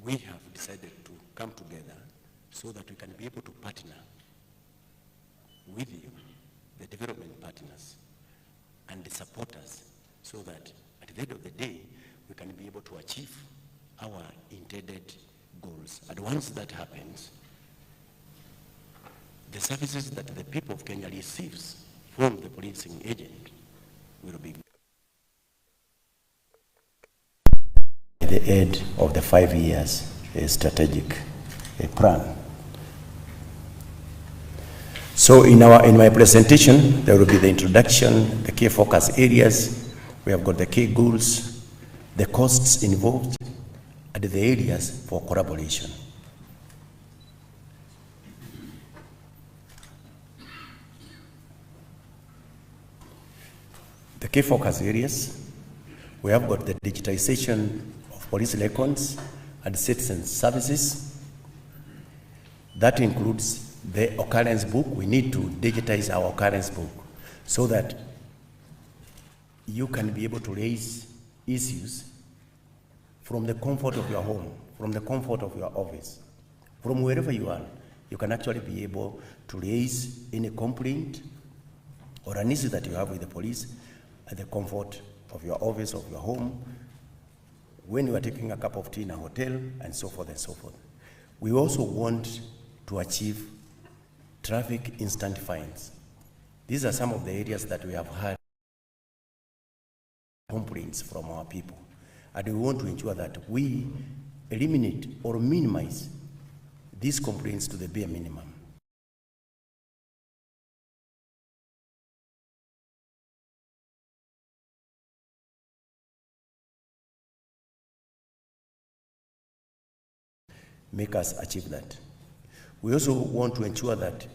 we have decided to come together so that we can be able to partner with you, the development partners, and the supporters, so that at the end of the day, we can be able to achieve our intended goals. And once that happens, the services that the people of Kenya receives from the policing agent will be at the end of the 5 years strategic plan. So in my presentation, there will be the introduction, the key focus areas. We have got the key goals, the costs involved, and the areas for collaboration. The key focus areas, we have got the digitization of police records and citizen services. That includes the occurrence book. We need to digitize our occurrence book so that you can be able to raise issues from the comfort of your home, from the comfort of your office, from wherever you are. You can actually be able to raise any complaint or an issue that you have with the police at the comfort of your office, of your home, when you are taking a cup of tea in a hotel, and so forth and so forth. We also want to achieve traffic instant fines. These are some of the areas that we have had complaints from our people. And we want to ensure that we eliminate or minimize these complaints to the bare minimum. Make us achieve that. We also want to ensure that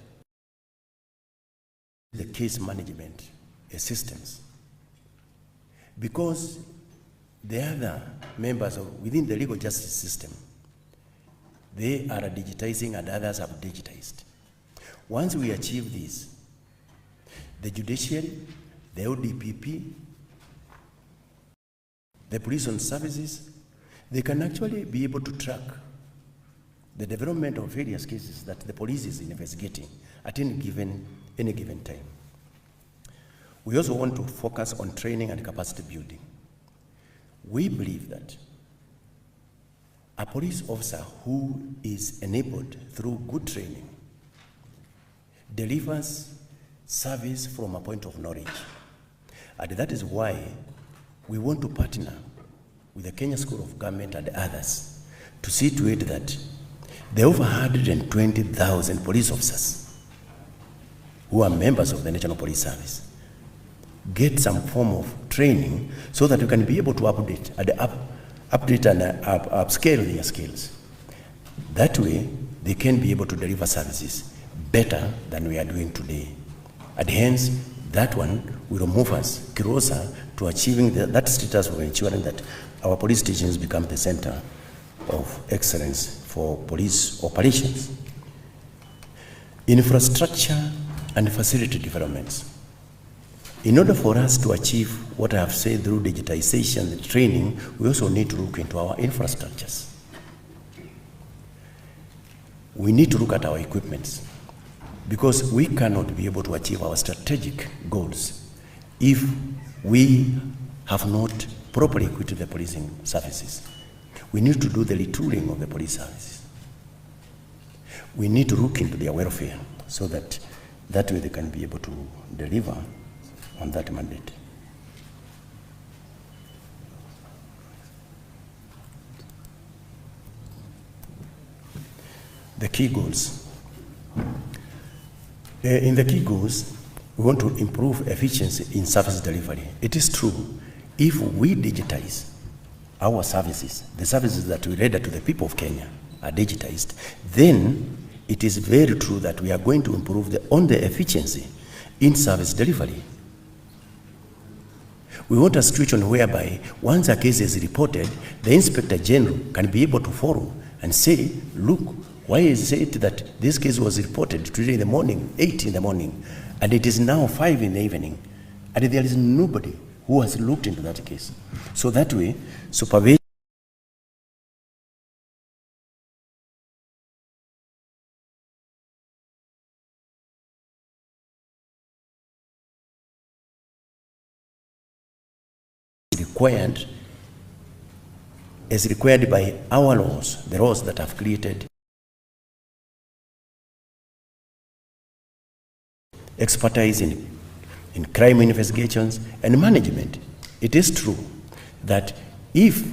the case management systems, because the other members within the legal justice system, they are digitizing and others have digitized. Once we achieve this, the judiciary, the ODPP, the prison services, they can actually be able to track the development of various cases that the police is investigating at any given time. We also want to focus on training and capacity building. We believe that a police officer who is enabled through good training delivers service from a point of knowledge. And that is why we want to partner with the Kenya School of Government and others to see to it that the over 120,000 police officers who are members of the National Police Service get some form of training so that we can be able to update and upscale their skills. That way, they can be able to deliver services better than we are doing today. And hence, that one will move us closer to achieving that status of ensuring that our police stations become the center of excellence for police operations. Infrastructure and facility developments. In order for us to achieve what I have said through digitization and training, we also need to look into our infrastructures. We need to look at our equipments, because we cannot be able to achieve our strategic goals if we have not properly equipped the policing services. We need to do the retooling of the police services. We need to look into their welfare so that way they can be able to deliver on that mandate. The key goals. In the key goals, we want to improve efficiency in service delivery. It is true, if we digitize our services, the services that we render to the people of Kenya are digitized, then it is very true that we are going to improve on the efficiency in service delivery. We want a situation whereby once a case is reported, the Inspector General can be able to follow and say, look, why is it that this case was reported today in the morning, 8 in the morning, and it is now 5 in the evening, and there is nobody who has looked into that case. So that way, supervision required by our laws, the laws that have created expertise in crime investigations and management. It is true that if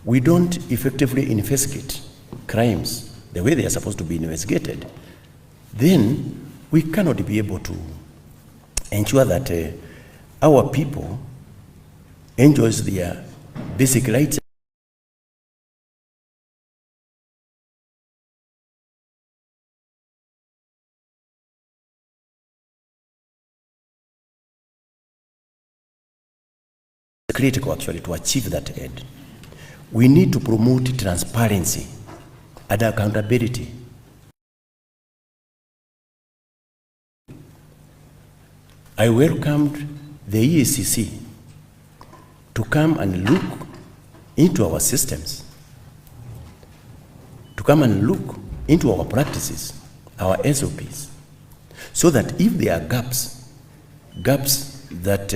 we don't effectively investigate crimes the way they are supposed to be investigated, then we cannot be able to ensure that our people enjoys their basic rights. It's critical actually to achieve that end. We need to promote transparency and accountability. I welcomed the EACC to come and look into our systems, to come and look into our practices, our SOPs, so that if there are gaps that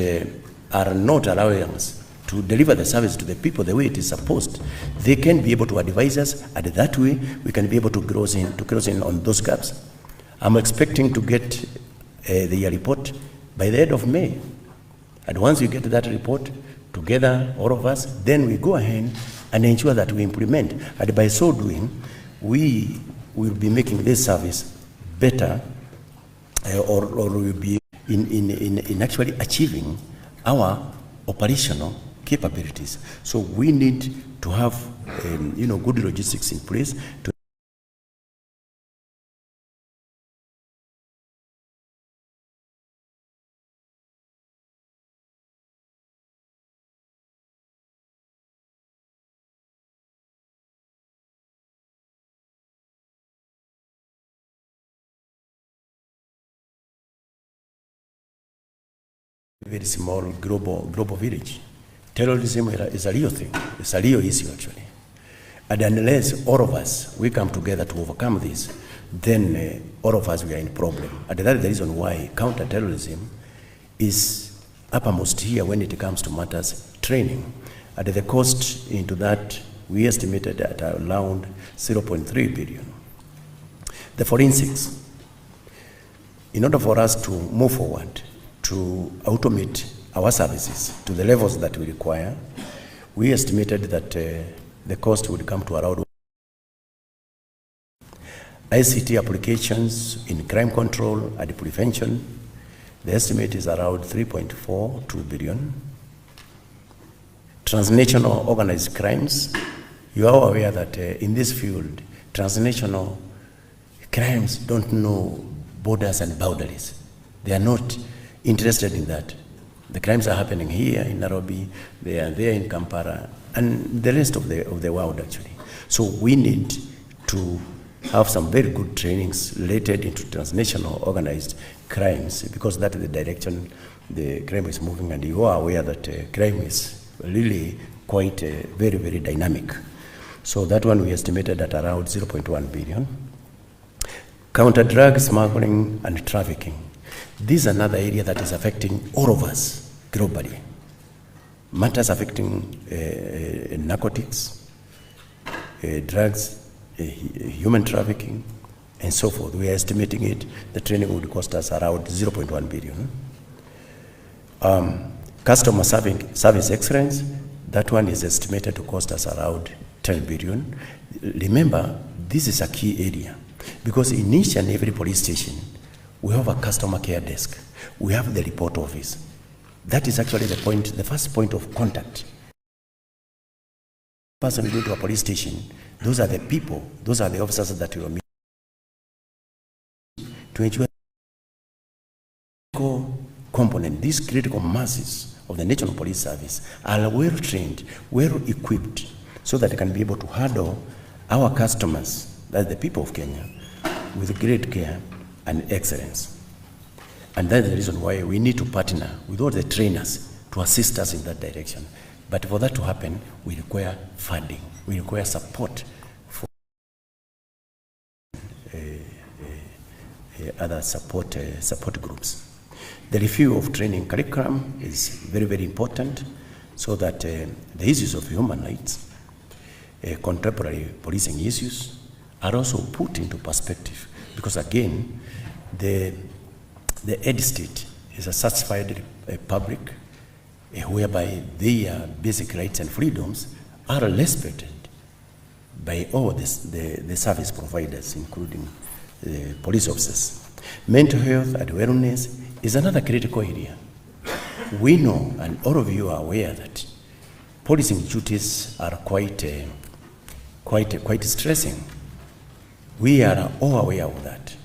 are not allowing us to deliver the service to the people the way it is supposed, they can be able to advise us, and that way we can be able to close in on those gaps. I'm expecting to get the report by the end of May. And once we get that report together, all of us, then we go ahead and ensure that we implement. And by so doing, we will be making this service better, or will be in actually achieving our operational capabilities. So we need to have good logistics in place to very small global village. Terrorism is a real thing. It's a real issue actually. And unless all of us, we come together to overcome this, then all of us, we are in problem. And that is the reason why counter-terrorism is uppermost here when it comes to matters training. And the cost into that, we estimated at around 0.3 billion. The forensics, in order for us to move forward, to automate our services to the levels that we require, we estimated that the cost would come to around ICT applications in crime control and prevention. The estimate is around 3.42 billion. Transnational organized crimes, you are aware that in this field, transnational crimes don't know borders and boundaries. They are not interested in that. The crimes are happening here in Nairobi, they are there in Kampala, and the rest of the world actually. So we need to have some very good trainings related into transnational organized crimes, because that is the direction the crime is moving, and you are aware that crime is really quite very, very dynamic. So that one we estimated at around 0.1 billion. Counter drug smuggling and trafficking. This is another area that is affecting all of us globally. Matters affecting narcotics, drugs, human trafficking, and so forth. We are estimating it, the training would cost us around 0.1 billion. Customer service excellence, that one is estimated to cost us around 10 billion. Remember, this is a key area, because in each and every police station, we have a customer care desk. We have the report office. That is actually the first point of contact. Person we go to a police station, those are the people, those are the officers that will meet to ensure component, these critical masses of the National Police Service are well trained, well equipped, so that they can be able to handle our customers, that's the people of Kenya, with great care and excellence. And that's the reason why we need to partner with all the trainers to assist us in that direction. But for that to happen, we require funding, we require support for other support groups. The review of training curriculum is very, very important so that the issues of human rights, contemporary policing issues are also put into perspective. Because again, the Ed state is a satisfied public whereby their basic rights and freedoms are respected by all the service providers, including police officers. Mental health and wellness is another critical area. We know, and all of you are aware, that policing duties are quite stressing. We are all aware of that.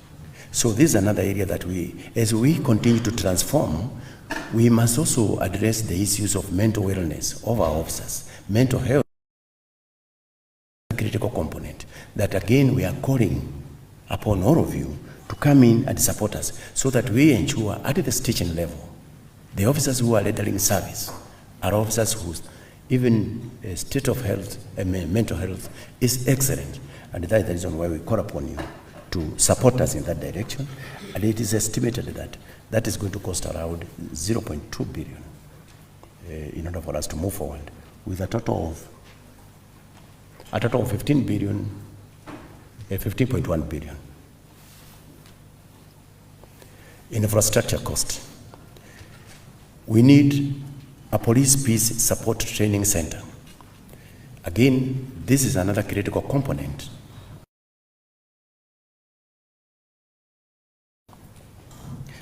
So this is another area that as we continue to transform, we must also address the issues of mental wellness of our officers. Mental health is a critical component that, again, we are calling upon all of you to come in and support us so that we ensure at the station level, the officers who are rendering service are officers whose even state of health and mental health is excellent. And that is the reason why we call upon you to support us in that direction. And it is estimated that that is going to cost around 0.2 billion in order for us to move forward with a total of 15 billion, 15.1 billion. Infrastructure cost. We need a police peace support training center. Again, this is another critical component.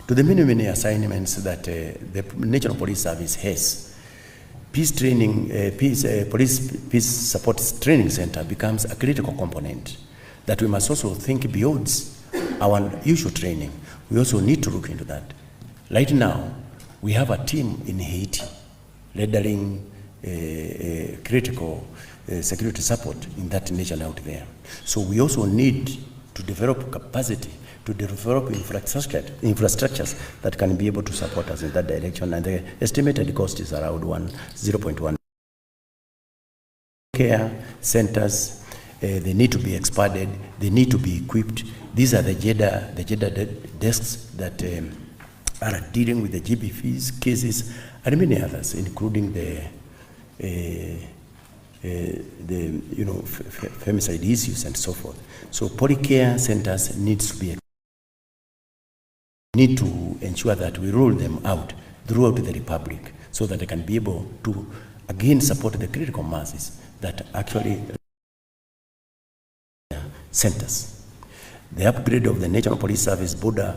To the many, many assignments that the National Police Service has, peace training, police peace support training center becomes a critical component that we must also think beyond our usual training. We also need to look into that. Right now, we have a team in Haiti rendering critical security support in that nation out there. So we also need to develop capacity, to develop infrastructures that can be able to support us in that direction. And the estimated cost is around 0.1. Care centers, they need to be expanded, they need to be equipped. These are the gender desks that are dealing with the GBVs cases and many others, including the femicide issues and so forth. So polycare centers need to ensure that we roll them out throughout the Republic so that they can be able to again support the critical masses that actually centers. The upgrade of the National Police Service border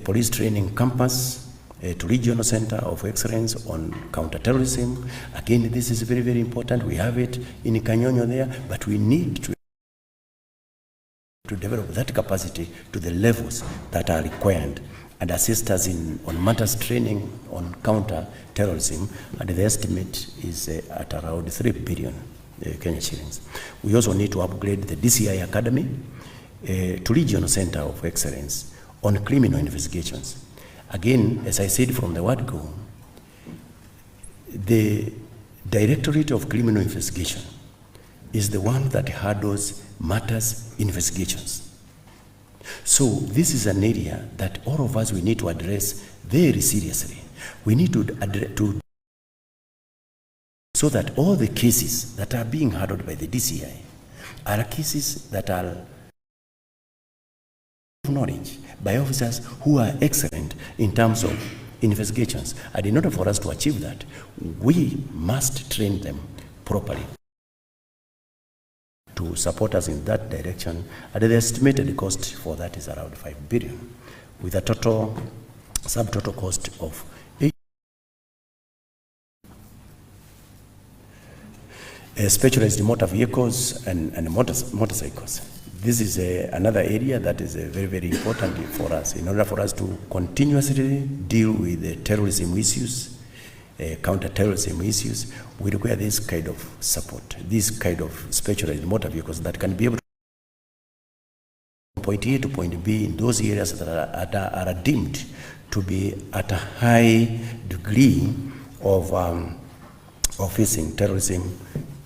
police training campus to regional center of excellence on counterterrorism. Again, this is very, very important. We have it in Kanja there, but we need to develop that capacity to the levels that are required and assist us on matters training on counter-terrorism, and the estimate is at around 3 billion Kenya shillings. We also need to upgrade the DCI Academy to regional center of excellence on criminal investigations. Again, as I said from the word go, the Directorate of Criminal Investigation is the one that handles matters investigations. So this is an area that all of us, we need to address very seriously. We need to so that all the cases that are being handled by the DCI are cases that are knowledge by officers who are excellent in terms of investigations. And in order for us to achieve that, we must train them properly to support us in that direction. And the estimated cost for that is around 5 billion, with a total subtotal cost of 8 specialized motor vehicles and motorcycles. This is another area that is very, very important for us. In order for us to continuously deal with the terrorism issues, counter-terrorism issues, we require this kind of support, this kind of specialized motor vehicles that can be able to from point A to point B in those areas that are deemed to be at a high degree of facing terrorism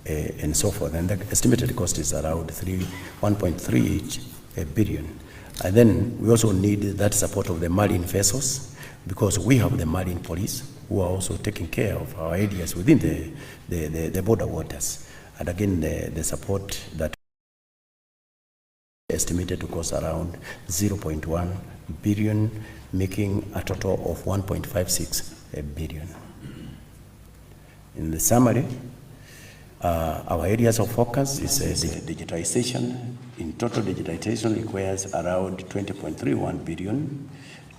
and so forth. And the estimated cost is around 1.38 billion. And then we also need that support of the marine vessels. because we have the marine police who are also taking care of our areas within the border waters. And again, the support that estimated to cost around 0.1 billion, making a total of 1.56 billion. In the summary, our areas of focus is digitization. In total, digitization requires around 20.31 billion.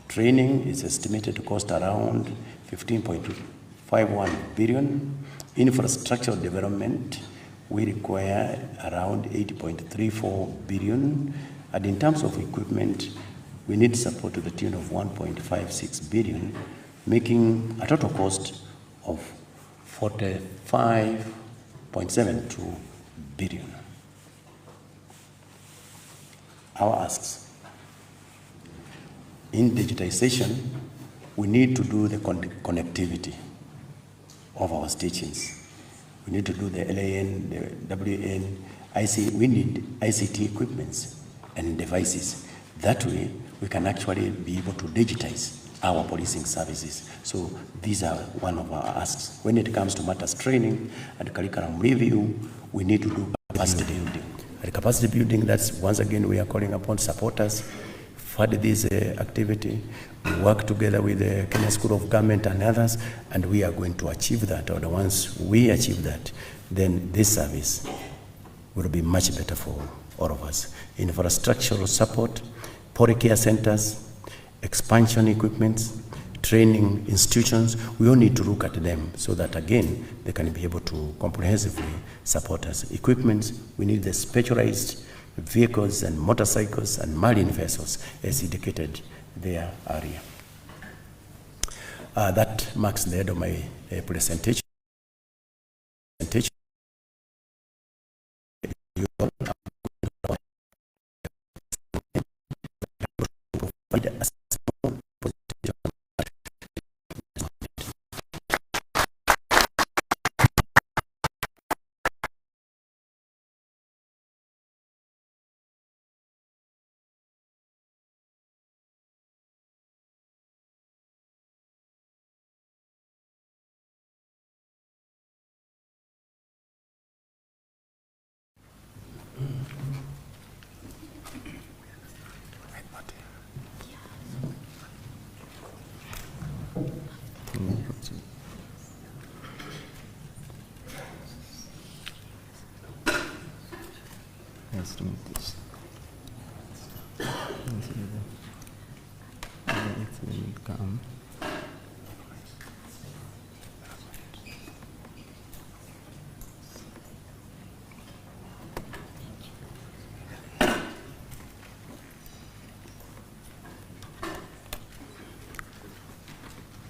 Training is estimated to cost around 15.51 billion. Infrastructural development, we require around 80.34 billion. And in terms of equipment, we need support to the tune of 1.56 billion, making a total cost of 45.72 billion. Our asks. In digitization, we need to do the connectivity of our stations. We need to do the LAN, the WN, we need ICT equipments and devices. That way, we can actually be able to digitize our policing services. So these are one of our asks. When it comes to matters training and curriculum review, we need to do capacity building. At capacity building, that's once again, we are calling upon supporters, fund this activity, we work together with the Kenya School of Government and others, and we are going to achieve that. Or once we achieve that, then this service will be much better for all of us. Infrastructural support, care centers, expansion equipments, training institutions, we all need to look at them so that again, they can be able to comprehensively support us. Equipments, we need the specialized vehicles and motorcycles and marine vessels as indicated there earlier. That marks the end of my presentation. Let's do this. It will come.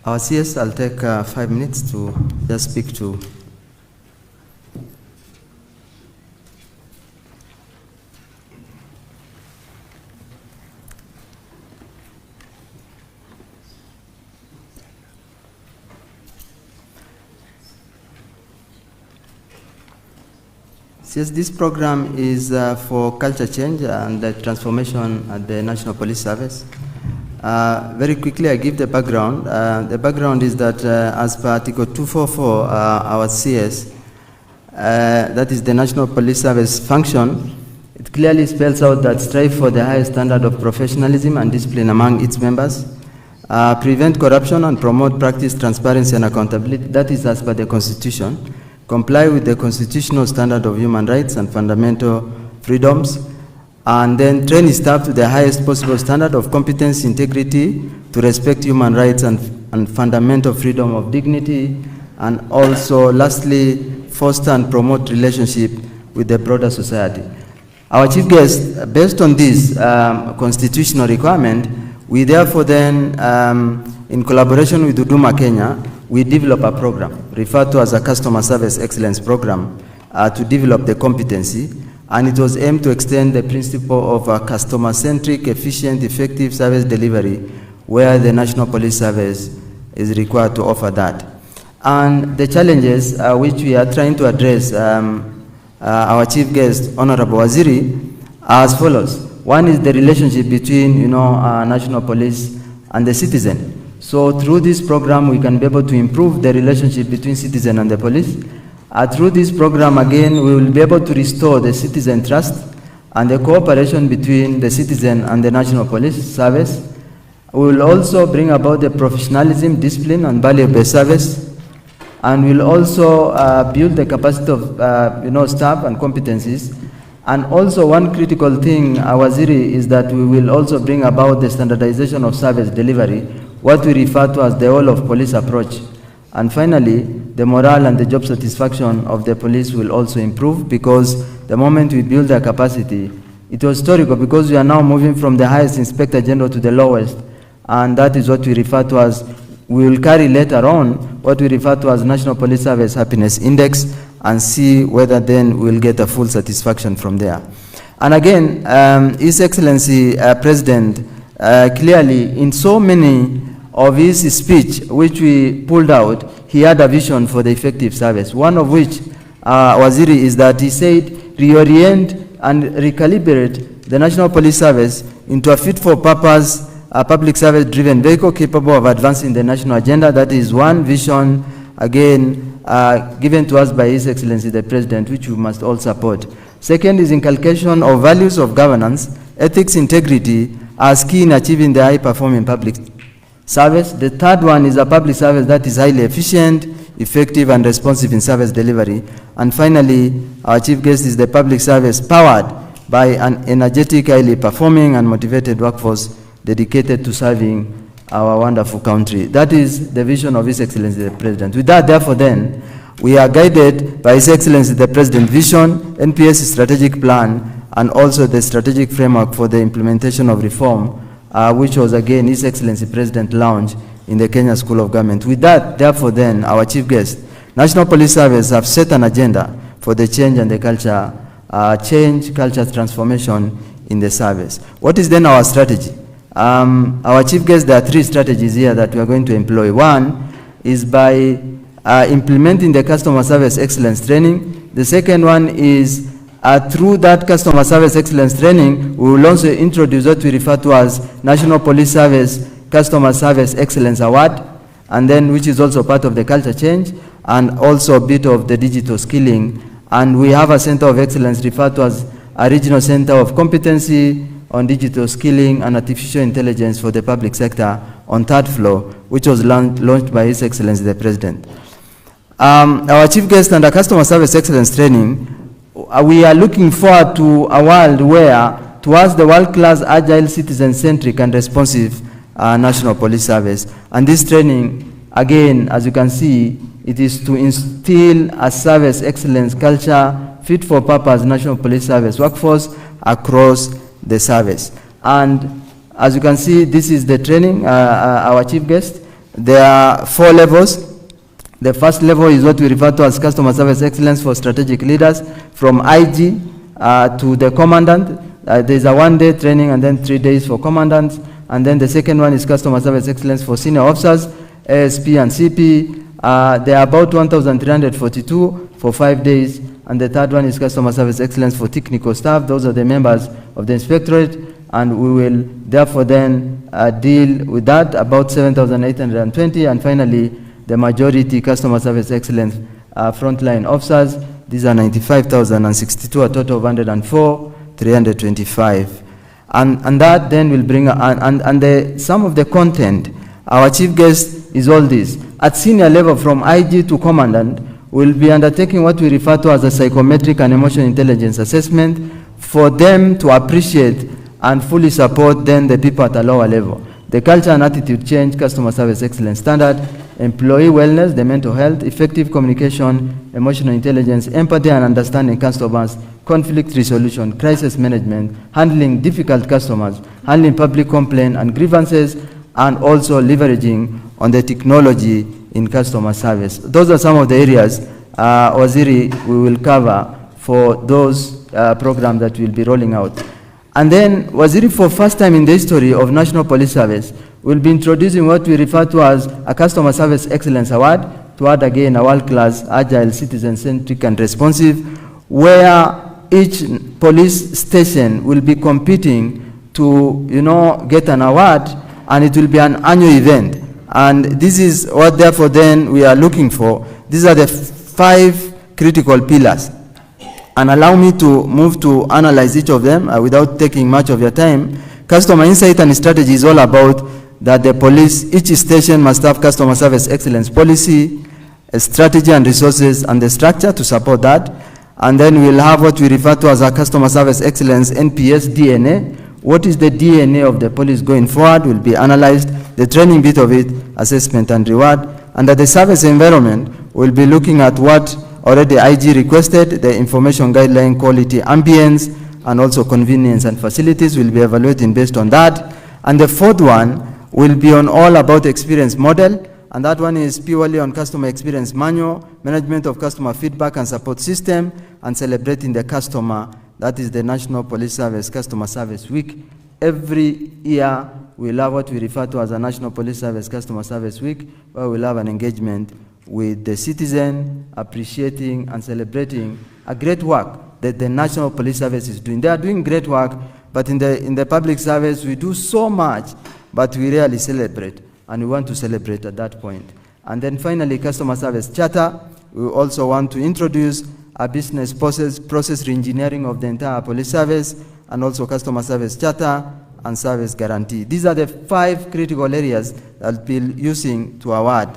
Our CS, I'll take 5 minutes to just speak to. Yes, this program is for culture change and transformation at the National Police Service. Very quickly, I give the background. The background is that as per Article 244, our CS, that is the National Police Service function, it clearly spells out that strive for the highest standard of professionalism and discipline among its members, prevent corruption and promote practice, transparency and accountability. That is as per the Constitution. Comply with the constitutional standard of human rights and fundamental freedoms, and then train its staff to the highest possible standard of competence, integrity, to respect human rights and fundamental freedom of dignity, and also, lastly, foster and promote relationship with the broader society. Our chief guest, based on this constitutional requirement, we therefore then, in collaboration with Huduma Kenya, we develop a program referred to as a Customer Service Excellence Program to develop the competency, and it was aimed to extend the principle of a customer-centric, efficient, effective service delivery, where the National Police Service is required to offer that. And the challenges which we are trying to address, our chief guest, Honorable Waziri, are as follows. One is the relationship between, National Police and the citizen. So through this program, we can be able to improve the relationship between citizen and the police. Through this program, again, we will be able to restore the citizen trust and the cooperation between the citizen and the National Police Service. We will also bring about the professionalism, discipline, and value-based service. And we'll also build the capacity of staff and competencies. And also one critical thing, Waziri, is that we will also bring about the standardization of service delivery, what we refer to as the whole of police approach. And finally, the morale and the job satisfaction of the police will also improve, because the moment we build their capacity, it was historical because we are now moving from the highest inspector general to the lowest. And that is what we refer to as, we will carry later on what we refer to as National Police Service Happiness Index, and see whether then we'll get a full satisfaction from there. And again, His Excellency President clearly in so many of his speech, which we pulled out, he had a vision for the effective service. One of which, Waziri, is that he said, reorient and recalibrate the National Police Service into a fit-for-purpose, public service-driven vehicle capable of advancing the national agenda. That is one vision, again, given to us by His Excellency the President, which we must all support. Second is inculcation of values of governance, ethics, integrity, as key in achieving the high-performing public service. The third one is a public service that is highly efficient, effective, and responsive in service delivery. And finally, our chief guest is the public service powered by an energetic, highly performing, and motivated workforce dedicated to serving our wonderful country. That is the vision of His Excellency the President. With that, therefore, then, we are guided by His Excellency the President vision, NPS strategic plan, and also the strategic framework for the implementation of reform, which was again His Excellency President launched in the Kenya School of Government. With that, therefore, then, our chief guest, National Police Service have set an agenda for the change and the culture, culture transformation in the service. What is then our strategy? Our chief guest, there are three strategies here that we are going to employ. One is by implementing the customer service excellence training. The second one is through that customer service excellence training, we will also introduce what we refer to as National Police Service Customer Service Excellence Award, and then which is also part of the culture change, and also a bit of the digital skilling. And we have a center of excellence referred to as a regional center of competency on digital skilling and artificial intelligence for the public sector on third floor, which was launched by His Excellency the President. Our chief guest under customer service excellence training, we are looking forward to a world where, towards the world-class, agile, citizen-centric, and responsive National Police Service. And this training, again, as you can see, it is to instill a service excellence culture, fit-for-purpose National Police Service workforce across the service. And as you can see, this is the training, our chief guest. There are 4 levels. The first level is what we refer to as customer service excellence for strategic leaders, from IG to the commandant. There's a 1-day training and then 3 days for commandants. And then the second one is customer service excellence for senior officers, ASP and CP. There are about 1,342 for 5 days. And the third one is customer service excellence for technical staff. Those are the members of the inspectorate. And we will therefore then deal with that, about 7,820. And finally, the majority customer service excellence frontline officers. These are 95,062, a total of 104,325. And that then will bring, some of the content, our chief guest is all this. At senior level, from IG to commandant, we'll be undertaking what we refer to as a psychometric and emotional intelligence assessment for them to appreciate and fully support then the people at a lower level. The culture and attitude change, customer service excellence standard, employee wellness, the mental health, effective communication, emotional intelligence, empathy and understanding customers, conflict resolution, crisis management, handling difficult customers, handling public complaint and grievances, and also leveraging on the technology in customer service. Those are some of the areas, Waziri, we will cover for those programs that we'll be rolling out. And then, Waziri, for first time in the history of National Police Service, will be introducing what we refer to as a Customer Service Excellence Award, toward again a world-class, agile, citizen-centric, and responsive, where each police station will be competing to, get an award, and it will be an annual event. And this is what, therefore, then we are looking for. These are the 5 critical pillars. And allow me to move to analyze each of them without taking much of your time. Customer insight and strategy is all about that the police, each station must have customer service excellence policy, a strategy and resources and the structure to support that. And then we'll have what we refer to as our customer service excellence NPS DNA. What is the DNA of the police going forward will be analyzed, the training bit of it, assessment and reward. Under the service environment, we'll be looking at what already IG requested, the information guideline, quality, ambience, and also convenience and facilities. We'll be evaluating based on that. And the 4th one will be on all about experience model, and that one is purely on customer experience manual, management of customer feedback and support system, and celebrating the customer. That is the National Police Service Customer Service Week. Every year, we'll have what we refer to as a National Police Service Customer Service Week, where we'll have an engagement with the citizen, appreciating and celebrating a great work that the National Police Service is doing. They are doing great work, but in the public service, we do so much, but we rarely celebrate, and we want to celebrate at that point. And then finally, customer service charter. We also want to introduce a business process re-engineering of the entire police service, and also customer service charter and service guarantee. These are the 5 critical areas that we'll be using to award.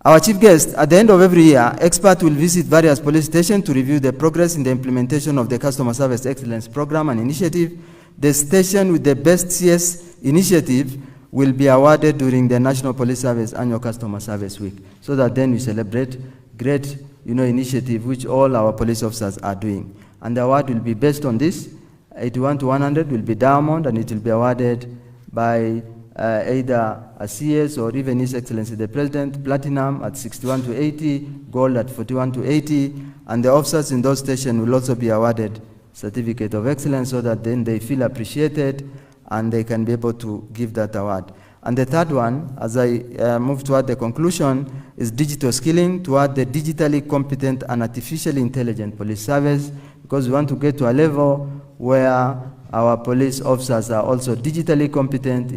Our chief guest, at the end of every year, experts will visit various police stations to review the progress in the implementation of the Customer Service Excellence Program and Initiative. The station with the best CS initiative will be awarded during the National Police Service Annual Customer Service Week, so that then we celebrate great initiative which all our police officers are doing. And the award will be based on this. 81 to 100 will be diamond, and it will be awarded by either a CS or even His Excellency the President, platinum at 61 to 80, gold at 41 to 80, and the officers in those stations will also be awarded certificate of excellence, so that then they feel appreciated and they can be able to give that award. And the 3rd one, as I move toward the conclusion, is digital skilling toward the digitally competent and artificially intelligent police service, because we want to get to a level where our police officers are also digitally competent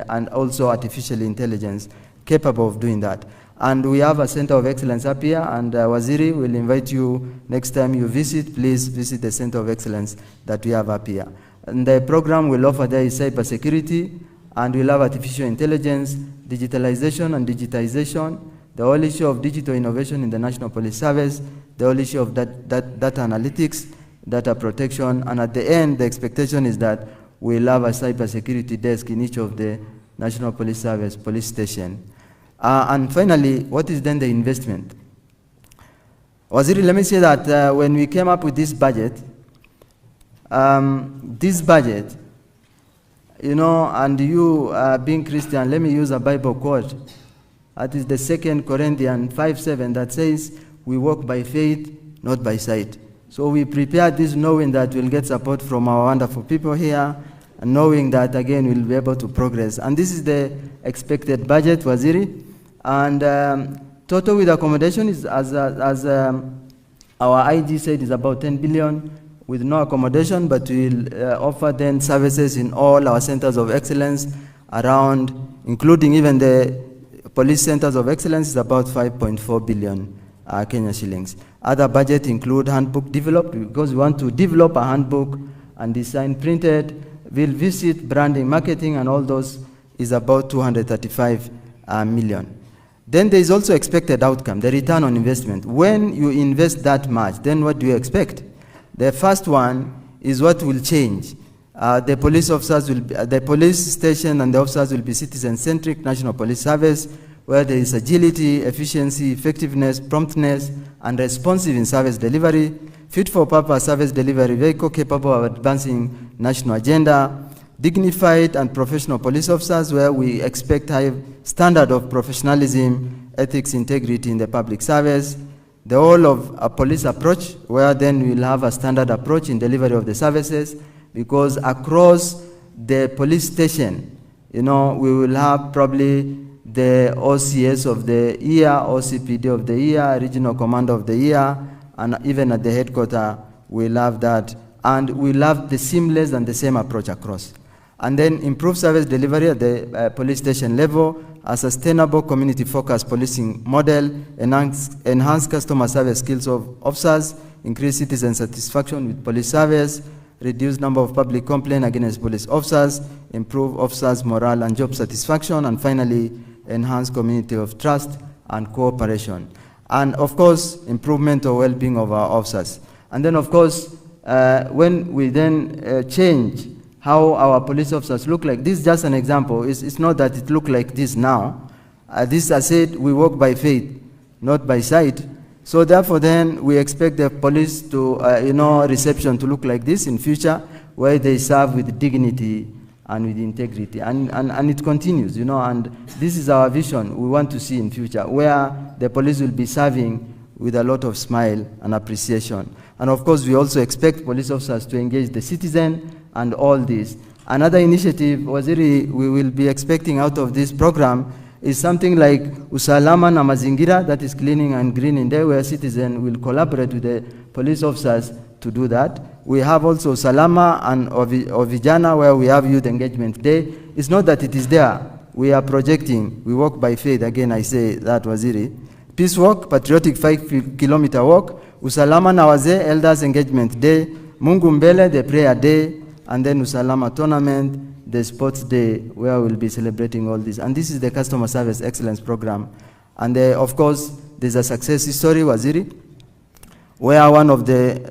and also artificially intelligence capable of doing that. And we have a center of excellence up here, and Waziri will invite you next time you visit, please visit the center of excellence that we have up here. And the program will offer there is cybersecurity, and we'll have artificial intelligence, digitalization and digitization, the whole issue of digital innovation in the National Police Service, the whole issue of data analytics, data protection, and at the end, the expectation is that we'll have a cybersecurity desk in each of the National Police Service police station. And finally, what is then the investment? Waziri, let me say that when we came up with this budget, and you being Christian, let me use a Bible quote. That is the 2 Corinthians 5:7 that says, we walk by faith, not by sight. So we prepared this knowing that we'll get support from our wonderful people here, and knowing that, again, we'll be able to progress. And this is the expected budget, Waziri. And total with accommodation is, as our IG said, is about 10 billion with no accommodation, but we'll offer then services in all our centers of excellence around, including even the police centers of excellence, is about 5.4 billion Kenya shillings. Other budget include handbook developed, because we want to develop a handbook and design printed. We'll visit branding, marketing, and all those is about 235 million. Then there is also expected outcome, the return on investment. When you invest that much, then what do you expect? The first one is what will change. The police officers will be, the police station and the officers will be citizen-centric National Police Service, where there is agility, efficiency, effectiveness, promptness, and responsive in service delivery, fit-for-purpose service delivery vehicle capable of advancing national agenda, dignified and professional police officers, where we expect high standard of professionalism, ethics, integrity in the public service, the whole of a police approach, where then we'll have a standard approach in delivery of the services, because across the police station, we will have probably the OCS of the year, OCPD of the year, regional commander of the year, and even at the headquarters, we'll have that. And we'll have the seamless and the same approach across. And then improve service delivery at the police station level, a sustainable community-focused policing model, enhance customer service skills of officers, increase citizen satisfaction with police service, reduce number of public complaints against police officers, improve officers' morale and job satisfaction, and finally, enhance community of trust and cooperation. And of course, improvement of well-being of our officers. And then of course, when we then change how our police officers look like, this is just an example. It's not that it look like this now. This, I said, we walk by faith, not by sight. So therefore then, we expect the police to, reception to look like this in future, where they serve with dignity and with integrity. And it continues, and this is our vision we want to see in future, where the police will be serving with a lot of smile and appreciation. And of course, we also expect police officers to engage the citizen and all this. Another initiative, Waziri, we will be expecting out of this program is something like Usalama na Mazingira, that is cleaning and greening day, where citizens will collaborate with the police officers to do that. We have also Salama and Ovijana, where we have youth engagement day. It's not that it is there. We are projecting. We walk by faith. Again, I say that, Waziri. Peace walk, patriotic 5-kilometer walk. Usalama na Wazee, elders engagement day. Mungu Mbele, the prayer day. And then Usalama tournament, the sports day, where we'll be celebrating all this. And this is the Customer Service Excellence Program. And of course, there's a success story, Waziri, where one of the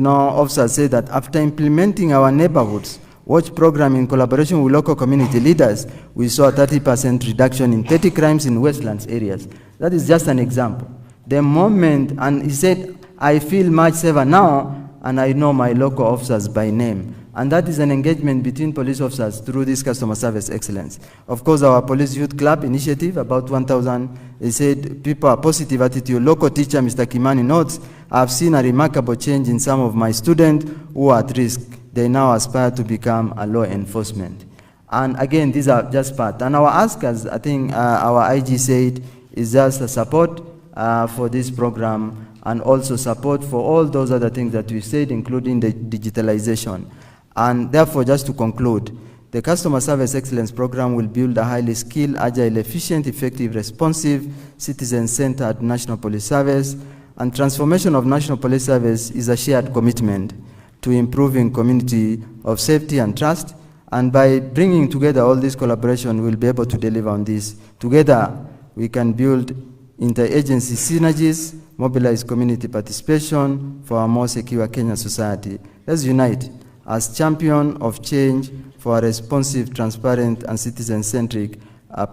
officers said that after implementing our neighborhoods watch program in collaboration with local community leaders, we saw a 30% reduction in petty crimes in Westlands areas. That is just an example. The moment, and he said, I feel much safer now, and I know my local officers by name. And that is an engagement between police officers through this customer service excellence. Of course, our police youth club initiative, about 1,000, they said people are positive attitude. Local teacher, Mr. Kimani notes, I've seen a remarkable change in some of my students who are at risk. They now aspire to become a law enforcement. And again, these are just part. And our ask, as I think our IG said, is just a support for this program and also support for all those other things that we said, including the digitalization. And therefore, just to conclude, the Customer Service Excellence Program will build a highly skilled, agile, efficient, effective, responsive, citizen-centered National Police Service. And transformation of National Police Service is a shared commitment to improving community of safety and trust. And by bringing together all this collaboration, we'll be able to deliver on this. Together, we can build interagency synergies, mobilize community participation for a more secure Kenyan society. Let's unite as champion of change for a responsive, transparent, and citizen-centric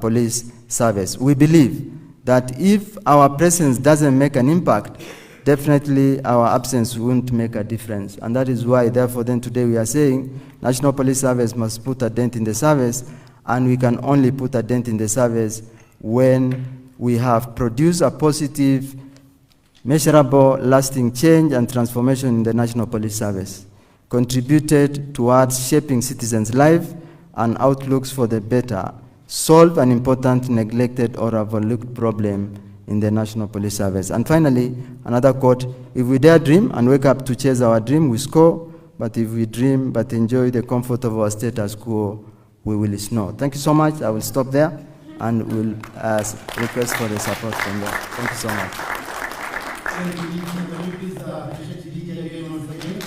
police service. We believe that if our presence doesn't make an impact, definitely our absence won't make a difference. And that is why, therefore, then today we are saying National Police Service must put a dent in the service, and we can only put a dent in the service when we have produced a positive, measurable, lasting change and transformation in the National Police Service, contributed towards shaping citizens' lives and outlooks for the better, solve an important, neglected, or overlooked problem in the National Police Service. And finally, another quote, if we dare dream and wake up to chase our dream, we score, but if we dream but enjoy the comfort of our status quo, we will snow. Thank you so much. I will stop there and will request for the support from there. Thank you so much. Thank you. Can you please appreciate the detail again once again?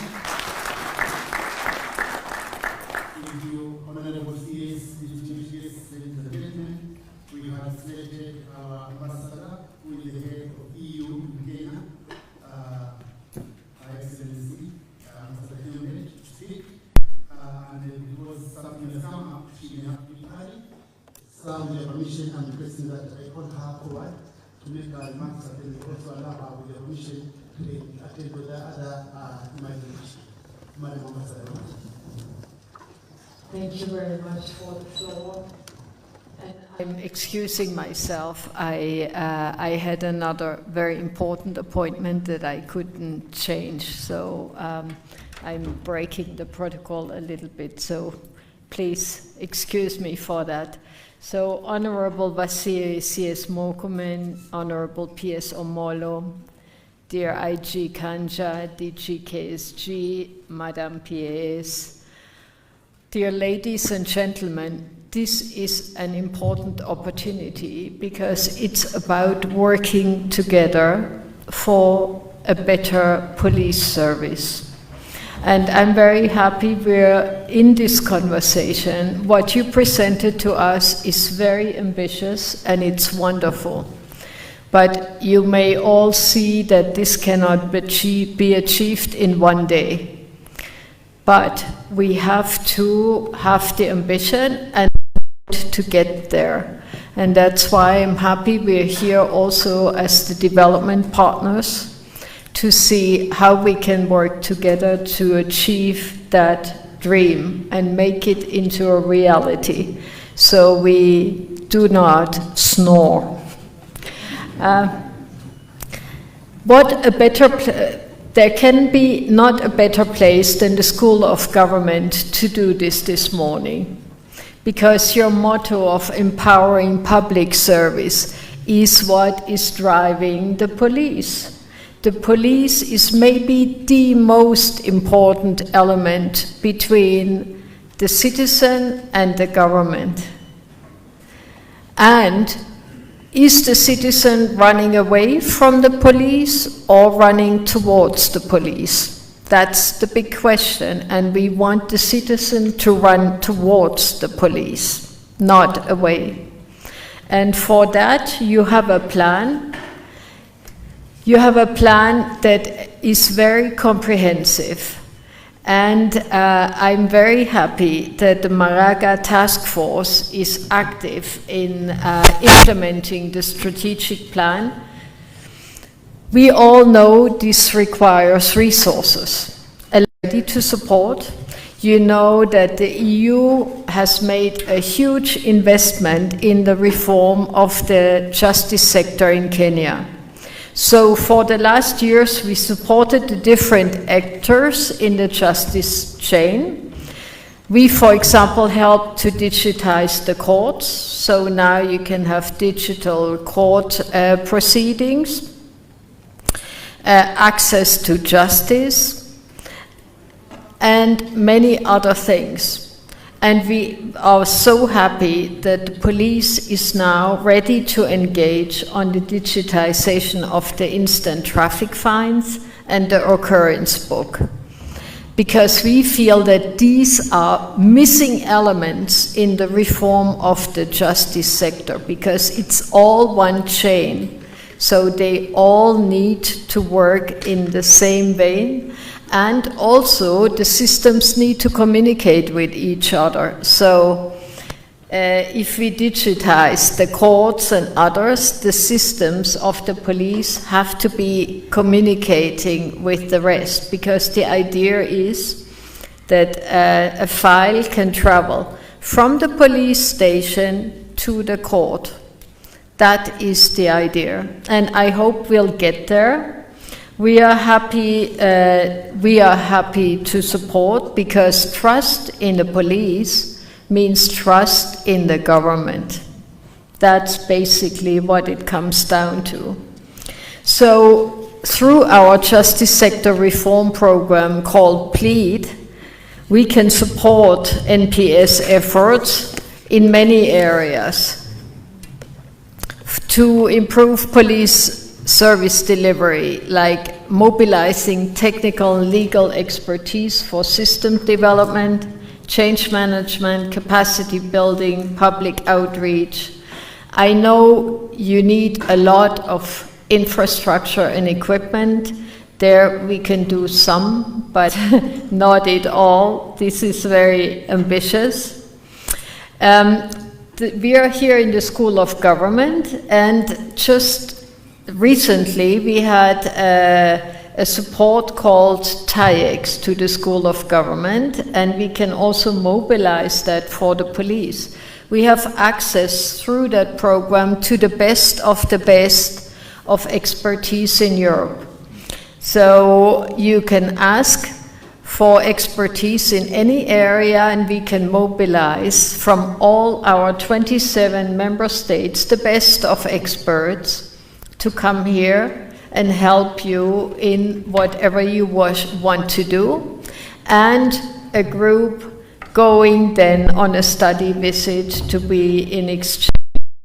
Thank you, Honorable CS, we have selected our ambassador, who is the head of EU in Kenya, Her Excellency, Ambassador Kenya, to speak. And because something has come up, she may have to be early. So with your permission, I'm requesting that I call her forward to make her remarks and also allow her with your permission to attend with the other imagination. Madam Ambassador. Thank you very much for the floor. And I'm excusing myself. I had another very important appointment that I couldn't change, so I'm breaking the protocol a little bit, so please excuse me for that. So, Honorable Vasiri CS Murkomen, Honorable PS Omolo, dear IG Kanja, DG KSG, Madam PS, dear ladies and gentlemen, this is an important opportunity because it's about working together for a better police service. And I'm very happy we're in this conversation. What you presented to us is very ambitious and it's wonderful. But you may all see that this cannot be achieved in one day. But we have to have the ambition and to get there. And that's why I'm happy we're here also as the development partners to see how we can work together to achieve that dream and make it into a reality, so we do not snore. There can be not a better place than the School of Government to do this morning, because your motto of empowering public service is what is driving the police. The police is maybe the most important element between the citizen and the government. And is the citizen running away from the police or running towards the police? That's the big question, and we want the citizen to run towards the police, not away. And for that, you have a plan. You have a plan that is very comprehensive, and I'm very happy that the Maraga task force is active in implementing the strategic plan. We all know this requires resources. Ready to support. You know that the EU has made a huge investment in the reform of the justice sector in Kenya. So for the last years, we supported the different actors in the justice chain. We, for example, helped to digitize the courts, so now you can have digital court proceedings, access to justice, and many other things. And we are so happy that the police is now ready to engage on the digitization of the instant traffic fines and the occurrence book. Because we feel that these are missing elements in the reform of the justice sector, because it's all one chain. So they all need to work in the same vein. And also, the systems need to communicate with each other. So, if we digitize the courts and others, the systems of the police have to be communicating with the rest, because the idea is that a file can travel from the police station to the court. That is the idea, and I hope we'll get there. We are happy to support, because trust in the police means trust in the government. That's basically what it comes down to. So through our justice sector reform program called PLEAD, we can support NPS efforts in many areas to improve police service delivery, like mobilizing technical and legal expertise for system development, change management, capacity building, public outreach. I know you need a lot of infrastructure and equipment. There we can do some, but not at all. This is very ambitious. We are here in the School of Government, and just recently, we had a support called TAIEX to the School of Government, and we can also mobilize that for the police. We have access through that program to the best of expertise in Europe. So you can ask for expertise in any area, and we can mobilize from all our 27 member states the best of experts to come here and help you in whatever you want to do, and a group going then on a study visit to be in exchange.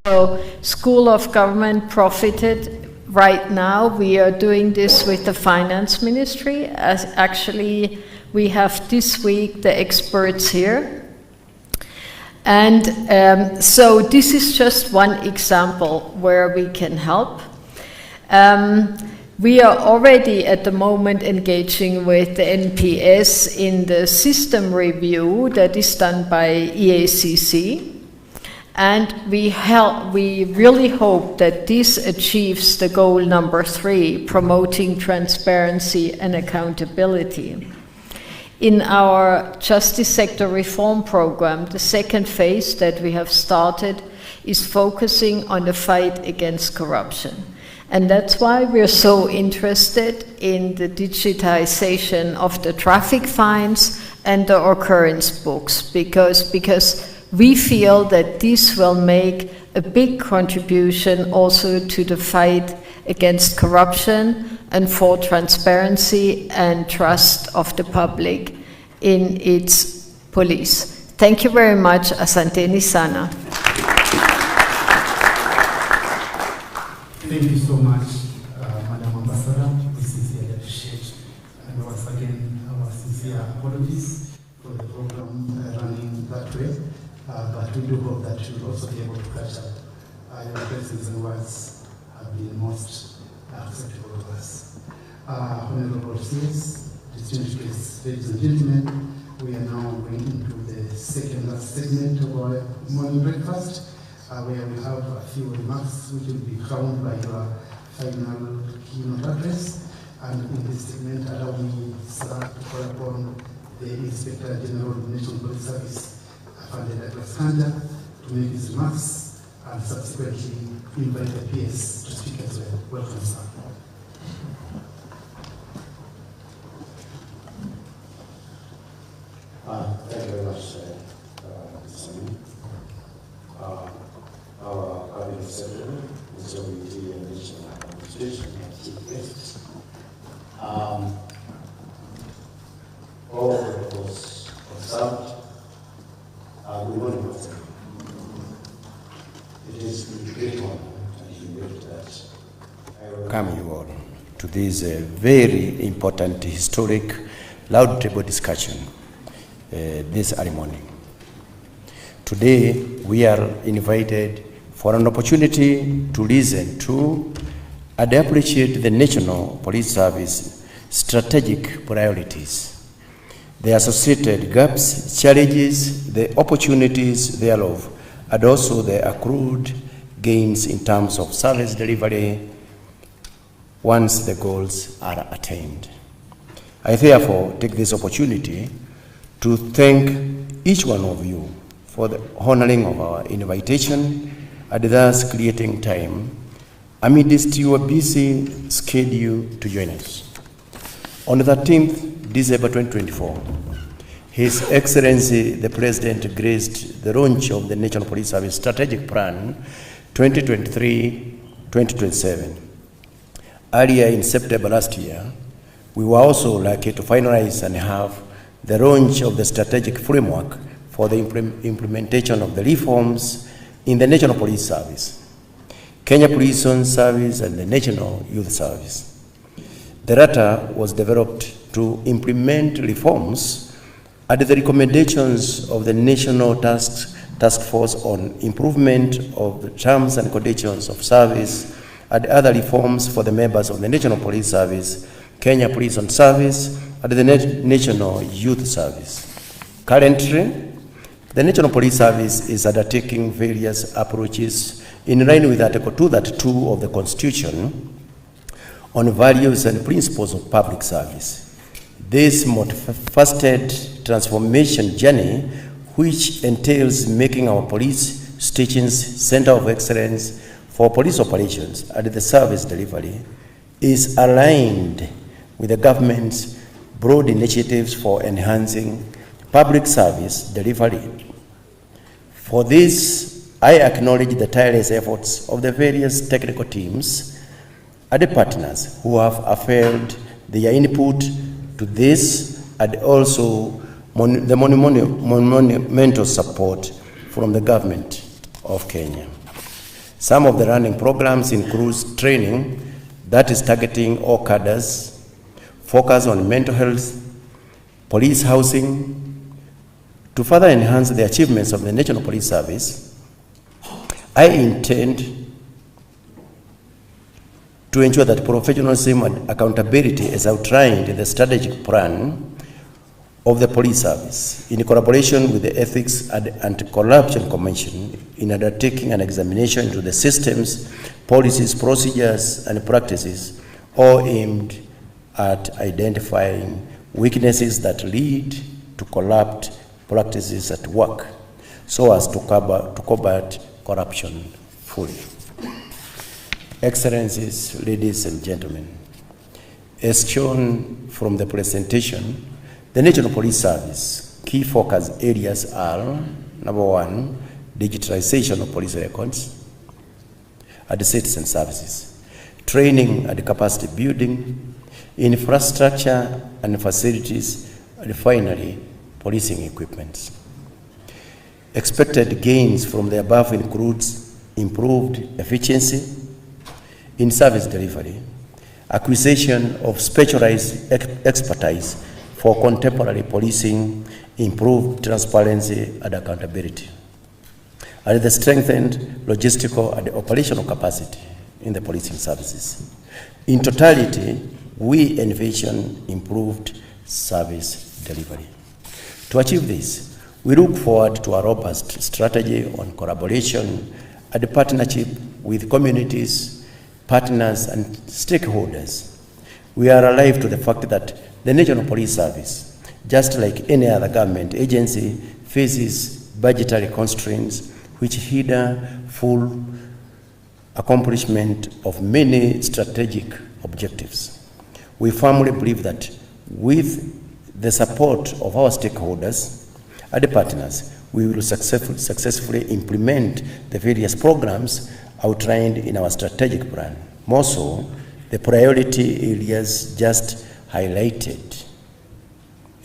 So School of Government profited. Right now we are doing this with the Finance Ministry, as actually we have this week the experts here. And so this is just one example where we can help. We are already at the moment engaging with the NPS in the system review that is done by EACC. And we really hope that this achieves the goal number 3, promoting transparency and accountability. In our justice sector reform program, the second phase that we have started is focusing on the fight against corruption. And that's why we're so interested in the digitization of the traffic fines and the occurrence books, because we feel that this will make a big contribution also to the fight against corruption and for transparency and trust of the public in its police. Thank you very much. Asanteni sana. Thank you so much, Madam Ambassador. We sincerely appreciate, and once again, our sincere apologies for the program running that way. But we do hope that you'll also be able to catch up. Your presence and words have been most acceptable to us. Honorable Seals, distinguished guests, ladies and gentlemen, we are now going into the second last segment of our morning breakfast, where we have a few remarks which will be crowned by your final keynote address. And in this segment, allow me, sir, to call upon the Inspector General of the National Police Service, Kanja, to make his remarks and subsequently invite the PS to speak as well. Welcome, sir. Thank you very much, Mr. Our Cabinet Secretary, Mr. WT and National Administration, and Chief Guests. All of those observed. Good morning, Mr. It is a great honor and humility that I welcome You all to this very important, historic, roundtable discussion this early morning. Today, we are invited for an opportunity to listen to and appreciate the National Police Service strategic priorities, the associated gaps, challenges, the opportunities thereof, and also the accrued gains in terms of service delivery once the goals are attained. I therefore take this opportunity to thank each one of you for the honoring of our invitation and thus creating time amidst your busy schedule to join us. On the 13th December 2024, His Excellency the President graced the launch of the National Police Service Strategic Plan 2023-2027. Earlier in September last year, we were also lucky to finalize and have the launch of the strategic framework for the implementation of the reforms in the National Police Service, Kenya Police Service, and the National Youth Service. The latter was developed to implement reforms and the recommendations of the National Task Force on Improvement of the Terms and Conditions of Service and other reforms for the members of the National Police Service, Kenya Police Service, and the National Youth Service. Currently, the National Police Service is undertaking various approaches in line with Article 232 of the Constitution on values and principles of public service. This multifaceted transformation journey, which entails making our police stations center of excellence for police operations and the service delivery, is aligned with the government's broad initiatives for enhancing public service delivery. For this, I acknowledge the tireless efforts of the various technical teams and the partners who have availed their input to this, and also the monumental support from the government of Kenya. Some of the running programs include training that is targeting all cadres, focus on mental health, police housing. To further enhance the achievements of the National Police Service, I intend to ensure that professionalism and accountability is outlined in the strategic plan of the police service, in collaboration with the Ethics and Anti-Corruption Commission, in undertaking an examination into the systems, policies, procedures, and practices, all aimed at identifying weaknesses that lead to corrupt practices at work, so as to combat corruption fully. Excellencies, ladies and gentlemen, as shown from the presentation, the National Police Service key focus areas are: number one, digitalization of police records and citizen services, training and capacity building, infrastructure and facilities, and finally, policing equipment. Expected gains from the above includes improved efficiency in service delivery, acquisition of specialized expertise for contemporary policing, improved transparency and accountability, and the strengthened logistical and operational capacity in the policing services. In totality, we envision improved service delivery. To achieve this, we look forward to a robust strategy on collaboration and partnership with communities, partners, and stakeholders. We are alive to the fact that the National Police Service, just like any other government agency, faces budgetary constraints which hinder full accomplishment of many strategic objectives. We firmly believe that with the support of our stakeholders and partners, we will successfully implement the various programs outlined in our strategic plan. More so, the priority areas just highlighted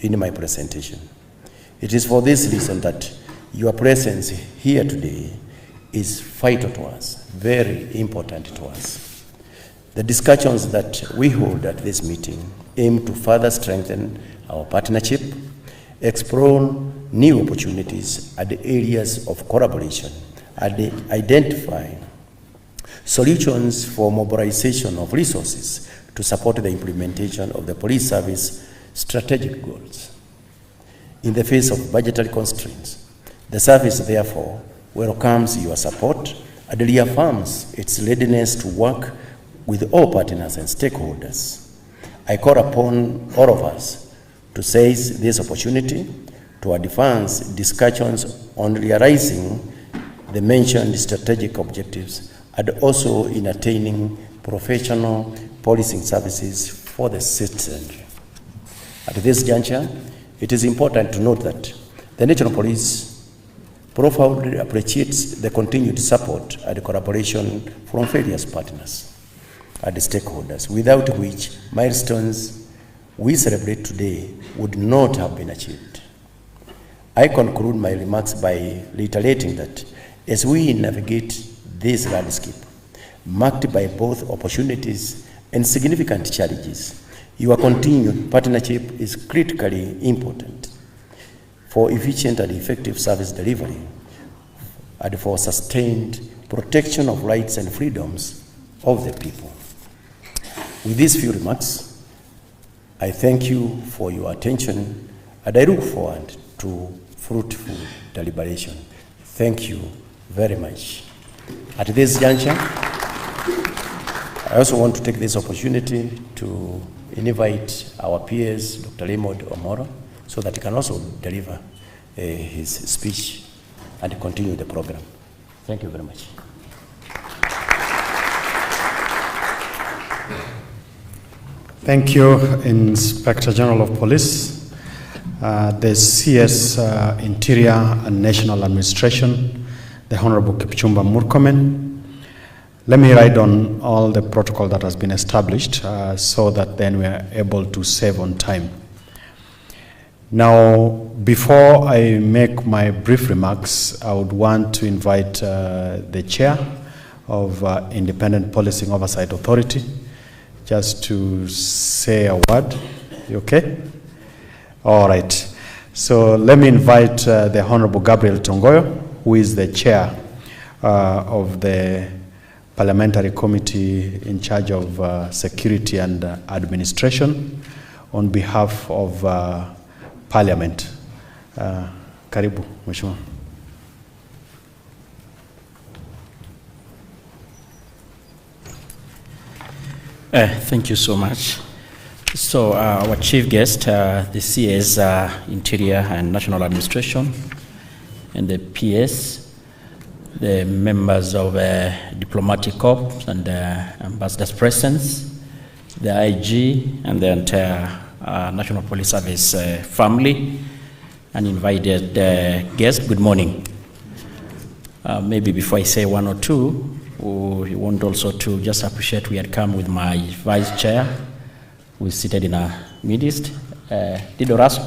in my presentation. It is for this reason that your presence here today is vital to us, very important to us. The discussions that we hold at this meeting aim to further strengthen our partnership, explore new opportunities and areas of collaboration, and identify solutions for mobilization of resources to support the implementation of the police service strategic goals. In the face of budgetary constraints, the service therefore welcomes your support and reaffirms its readiness to work with all partners and stakeholders. I call upon all of us to seize this opportunity to advance discussions on realizing the mentioned strategic objectives and also in attaining professional policing services for the citizenry. At this juncture, it is important to note that the National Police profoundly appreciates the continued support and collaboration from various partners and stakeholders, without which milestones we celebrate today would not have been achieved. I conclude my remarks by reiterating that as we navigate this landscape, marked by both opportunities and significant challenges, your continued partnership is critically important for efficient and effective service delivery and for sustained protection of rights and freedoms of the people. With these few remarks, I thank you for your attention and I look forward to fruitful deliberation. Thank you very much. At this juncture, I also want to take this opportunity to invite our peers, Dr. Raymond Omoro, so that he can also deliver his speech and continue the program. Thank you very much. Thank you, Inspector General of Police, the CS Interior and National Administration, the Honorable Kipchumba Murkomen. Let me write on all the protocol that has been established so that then we are able to save on time. Now, before I make my brief remarks, I would want to invite the chair of Independent Policing Oversight Authority just to say a word. You okay? All right. So let me invite the Honorable Gabriel Tongoyo, who is the chair of the Parliamentary Committee in charge of Security and Administration, on behalf of Parliament. Karibu, Mheshimiwa. Thank you so much. So our chief guest, the CS, Interior and National Administration, and the PS, the members of diplomatic corps and ambassadors' presence, the IG, and the entire National Police Service family, and invited guests. Good morning. Maybe before I say one or two, we want also to just appreciate we had come with my vice chair, who is seated in our midst, Didoraso,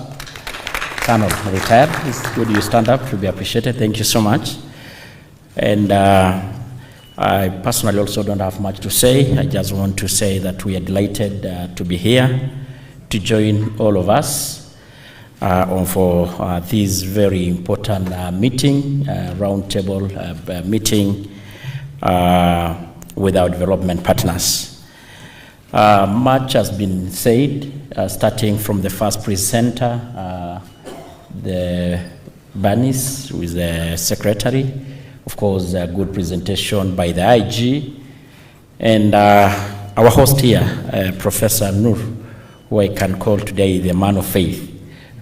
Colonel, retired. It's good you stand up, to be appreciated. Thank you so much. And I personally also don't have much to say. I just want to say that we are delighted to be here to join all of us for this very important meeting, roundtable meeting with our development partners. Much has been said, starting from the first presenter, the Banis, who is the secretary. Of course, a good presentation by the IG. And our host here, Professor Nur, who I can call today the man of faith.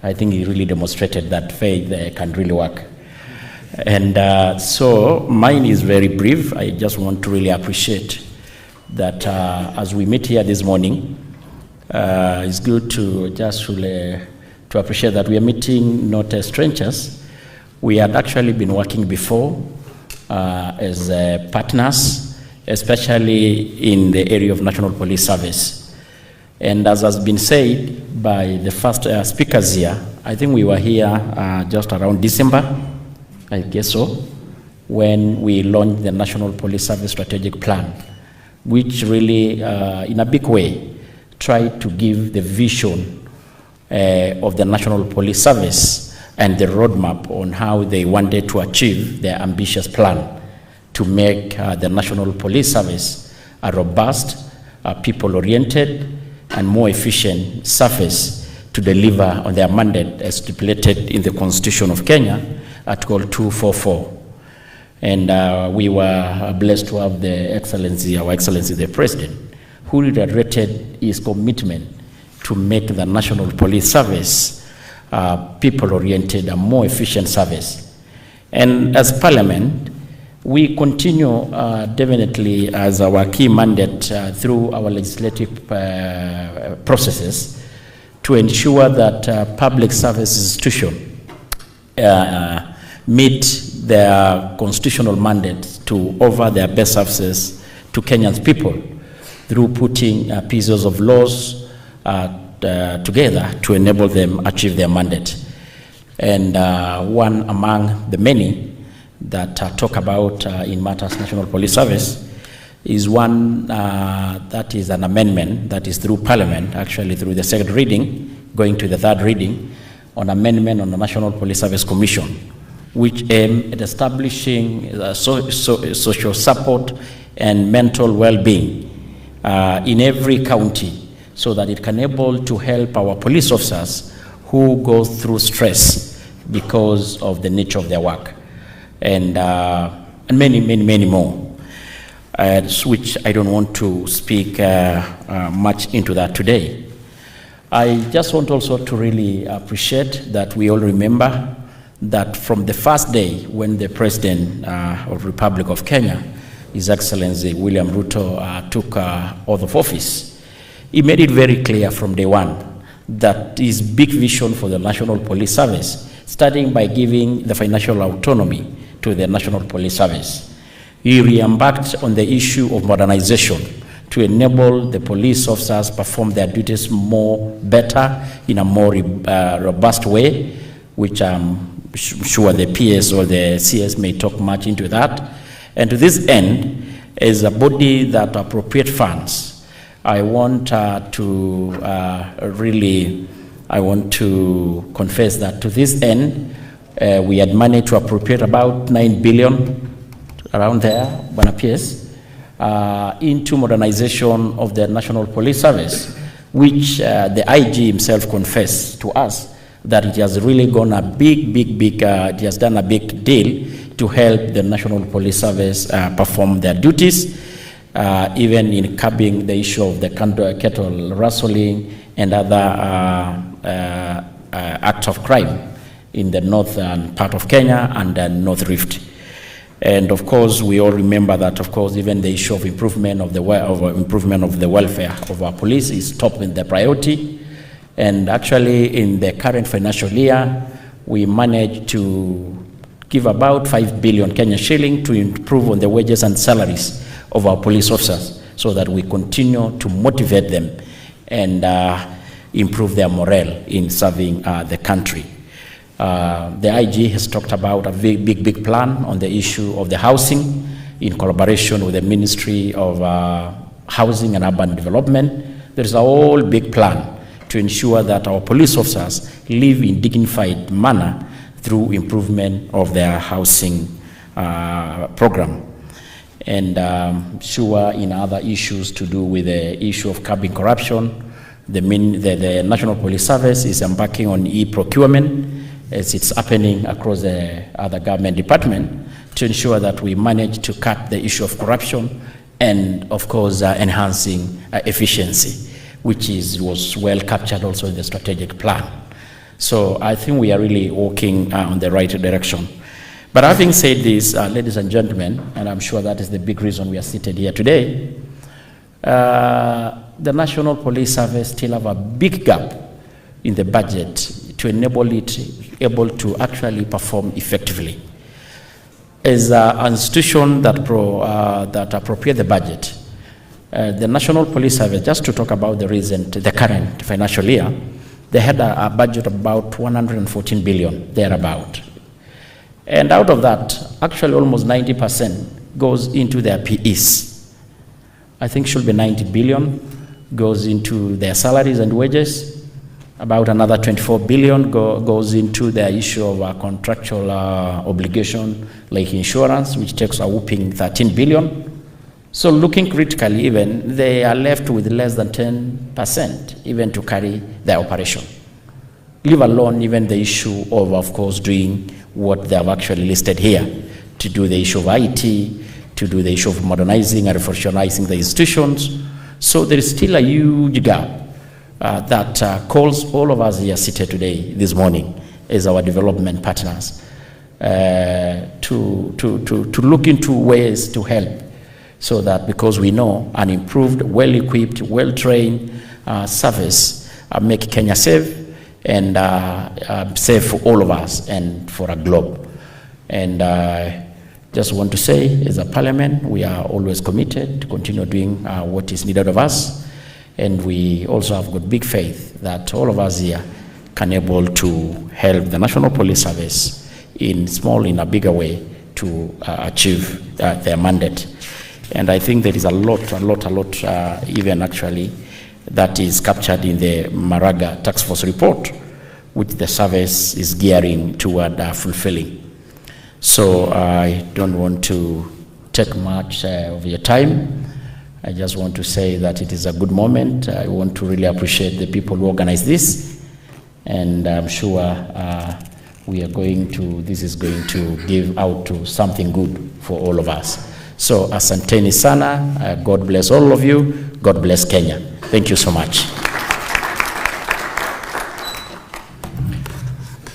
I think he really demonstrated that faith can really work. And so mine is very brief. I just want to really appreciate that as we meet here this morning, it's good to just really to appreciate that we are meeting not as strangers. We had actually been working before as partners, especially in the area of National Police Service. And as has been said by the first speakers here, I think we were here just around December, I guess so, when we launched the National Police Service Strategic Plan, which really, in a big way, tried to give the vision of the National Police Service and the roadmap on how they wanted to achieve their ambitious plan to make the National Police Service a robust, people-oriented, and more efficient service to deliver on their mandate as stipulated in the Constitution of Kenya, Article 244. And we were blessed to have the Excellency, our Excellency the President, who reiterated his commitment to make the National Police Service people-oriented and more efficient service. And as Parliament, we continue definitely as our key mandate through our legislative processes to ensure that public service institutions meet their constitutional mandate to offer their best services to Kenyan people through putting pieces of laws together to enable them achieve their mandate. And one among the many that talk about in matters National Police Service is one that is an amendment that is through Parliament, actually through the second reading, going to the third reading, on amendment on the National Police Service Commission, which aim at establishing social support and mental well-being in every county, so that it can able to help our police officers who go through stress because of the nature of their work, and many more, which I don't want to speak much into that today. I just want also to really appreciate that we all remember that from the first day when the President of Republic of Kenya, His Excellency William Ruto, took oath of office, he made it very clear from day one that his big vision for the National Police Service, starting by giving the financial autonomy to the National Police Service. He re-embarked on the issue of modernization to enable the police officers perform their duties better in a more robust way, which I'm sure the PS or the CS may talk much into that. And to this end, as a body that appropriate funds, I want to confess that to this end, we had managed to appropriate about 9 billion, around there, Bwana PS, into modernization of the National Police Service, which the IG himself confessed to us that it has really gone it has done a big deal to help the National Police Service perform their duties, even in curbing the issue of the cattle rustling and other acts of crime in the northern part of Kenya and the North Rift. And of course, we all remember that, of course, even the issue of improvement of the welfare of our police is top in the priority. And actually, in the current financial year, we managed to give about 5 billion Kenya shilling to improve on the wages and salaries of our police officers, so that we continue to motivate them and improve their morale in serving the country. The IG has talked about a big plan on the issue of the housing in collaboration with the Ministry of Housing and Urban Development. There is a whole big plan to ensure that our police officers live in dignified manner through improvement of their housing program. And sure, in other issues to do with the issue of curbing corruption, the National Police Service is embarking on e-procurement, as it's happening across the other government department, to ensure that we manage to cut the issue of corruption and, of course, enhancing efficiency, which was well captured also in the strategic plan. So I think we are really walking on the right direction. But having said this, ladies and gentlemen, and I'm sure that is the big reason we are seated here today, the National Police Service still have a big gap in the budget to enable it able to actually perform effectively. As an institution that appropriate the budget, the National Police Service, just to talk about the current financial year, they had a budget of about 114 billion, thereabout. And out of that, actually almost 90% goes into their PEs. I think should be 90 billion goes into their salaries and wages. About another 24 billion goes into the issue of contractual obligation, like insurance, which takes a whopping 13 billion. So looking critically even, they are left with less than 10% even to carry their operation. Leave alone even the issue of course, doing what they have actually listed here, to do the issue of IT, to do the issue of modernizing and revolutionizing the institutions. So there is still a huge gap that calls all of us here seated today, this morning, as our development partners, to look into ways to help, so that, because we know an improved, well-equipped, well-trained service make Kenya safe, and safe for all of us and for a globe. And just want to say, as a parliament, we are always committed to continue doing what is needed of us. And we also have got big faith that all of us here can able to help the National Police Service in a bigger way to achieve their mandate. And I think there is a lot, even actually, that is captured in the Maraga Task Force report, which the service is gearing toward fulfilling. So I don't want to take much of your time. I just want to say that it is a good moment. I want to really appreciate the people who organized this, and I'm sure this is going to give out to something good for all of us. So asanteni sana, God bless all of you, God bless Kenya. Thank you so much.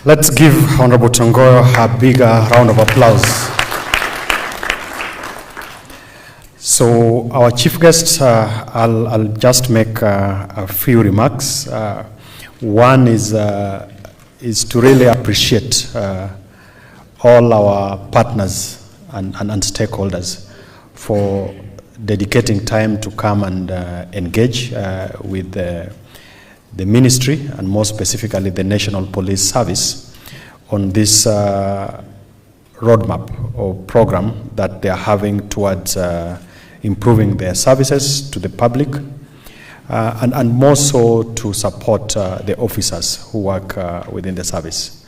Let's give Honorable Tongoyo a bigger round of applause. So our chief guest, I'll just make a few remarks. One is to really appreciate all our partners and stakeholders for dedicating time to come and engage with the ministry, and more specifically the National Police Service, on this roadmap or program that they are having towards improving their services to the public, and more so to support the officers who work within the service.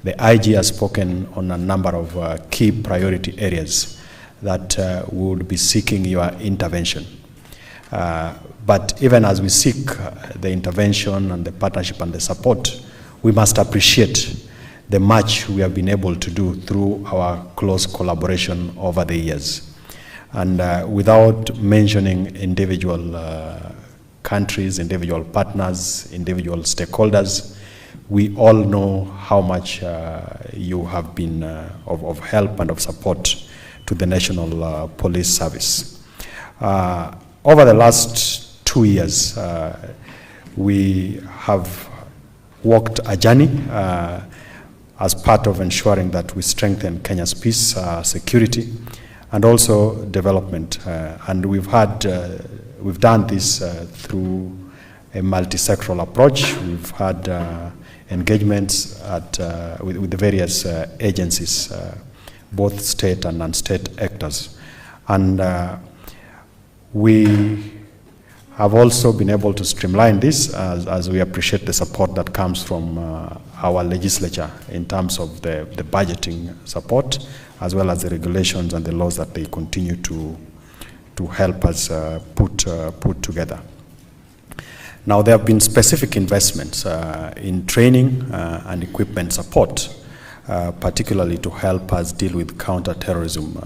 The IG has spoken on a number of key priority areas that we would be seeking your intervention. But even as we seek the intervention and the partnership and the support, we must appreciate the much we have been able to do through our close collaboration over the years. And without mentioning individual countries, individual partners, individual stakeholders, we all know how much you have been of help and of support to the National Police Service. Over the last 2 years, we have walked a journey as part of ensuring that we strengthen Kenya's peace, security, and also development. And we've done this through a multi-sectoral approach. We've had engagements with the various agencies, both state and non-state actors. And we have also been able to streamline this as we appreciate the support that comes from our legislature in terms of the budgeting support, as well as the regulations and the laws that they continue to help us put together. Now, there have been specific investments in training and equipment support, particularly to help us deal with counter-terrorism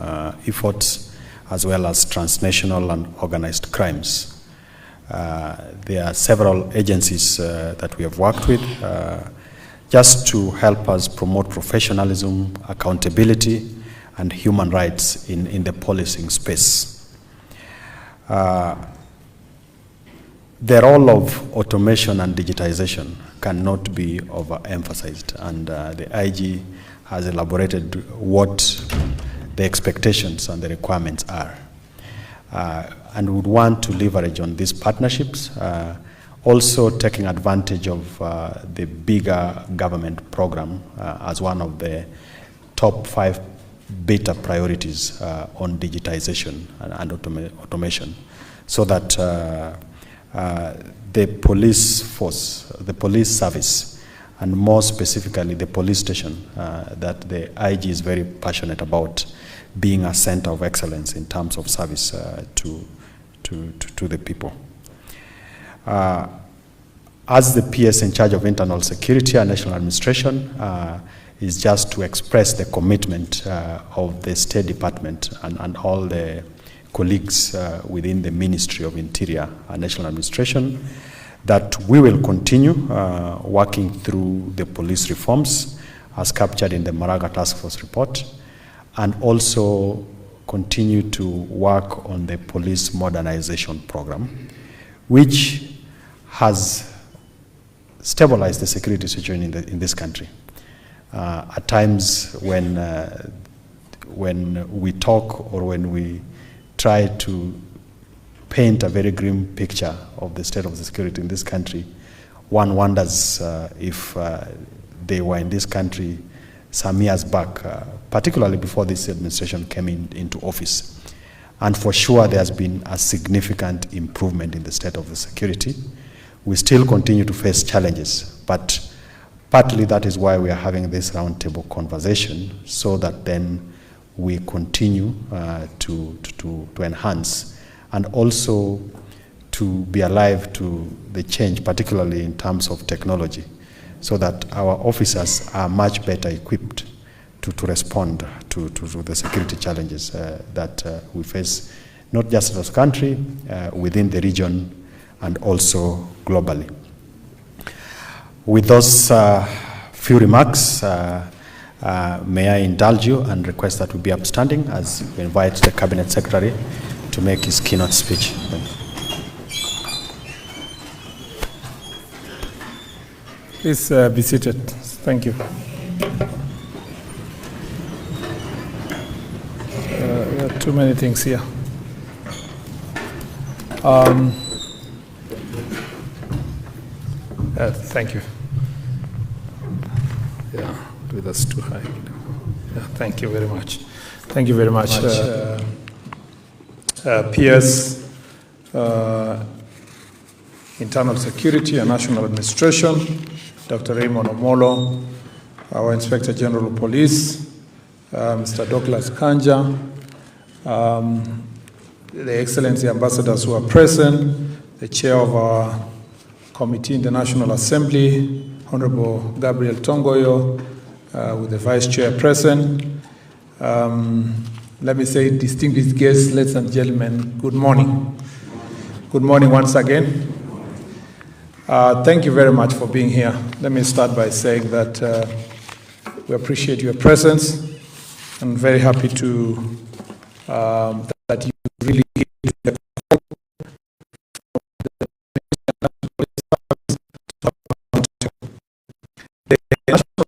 efforts, as well as transnational and organized crimes. There are several agencies that we have worked with just to help us promote professionalism, accountability, and human rights in the policing space. The role of automation and digitization cannot be overemphasized, and the IG has elaborated what the expectations and the requirements are. And would want to leverage on these partnerships, also taking advantage of the bigger government program as one of the top 5 beta priorities on digitization and automation, so that the police force, the police service, and more specifically the police station that the IG is very passionate about being a center of excellence in terms of service to the people. As the PS in charge of internal security and national administration is just to express the commitment of the State Department and all the colleagues within the Ministry of Interior and National Administration that we will continue working through the police reforms as captured in the Maraga Task Force report, and also continue to work on the police modernization program, which has stabilized the security situation in this country. At times when we talk or when we try to paint a very grim picture of the state of the security in this country, one wonders if they were in this country some years back, particularly before this administration came into office. And for sure, there has been a significant improvement in the state of the security. We still continue to face challenges, but partly that is why we are having this roundtable conversation, so that then we continue to enhance and also to be alive to the change, particularly in terms of technology, so that our officers are much better equipped to respond to the security challenges that we face, not just as a country, within the region, and also globally. With those few remarks, may I indulge you and request that we be upstanding as we invite the Cabinet Secretary to make his keynote speech. Please be seated. Thank you. There are too many things here. Thank you. Yeah, that's too high. Yeah, thank you very much. Thank you very much. PS, Internal Security and National Administration, Dr. Raymond Omolo, our Inspector General of Police, Mr. Douglas Kanja, the Excellency Ambassadors who are present, the Chair of our Committee in the National Assembly, Honorable Gabriel Tongoyo, with the Vice Chair present. Let me say, distinguished guests, ladies and gentlemen, good morning. Good morning once again. Thank you very much for being here. Let me start by saying that we appreciate your presence. I'm very happy to that you really give the call the national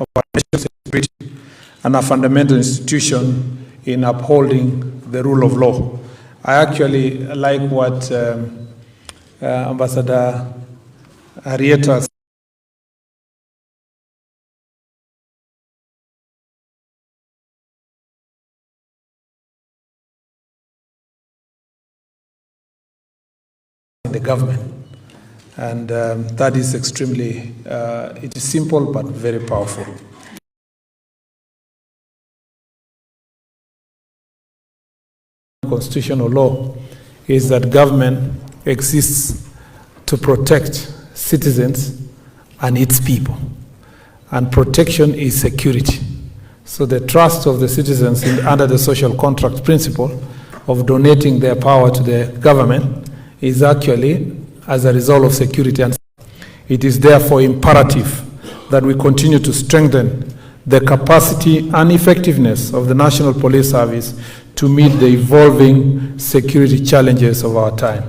of our nation's security and a fundamental institution in upholding the rule of law. I actually like what Ambassador Arieta in the government, and that is extremely, it is simple but very powerful. Constitutional law is that government exists to protect citizens and its people, and protection is security. So the trust of the citizens under the social contract principle of donating their power to the government is actually as a result of security, and it is therefore imperative that we continue to strengthen the capacity and effectiveness of the National Police Service to meet the evolving security challenges of our time.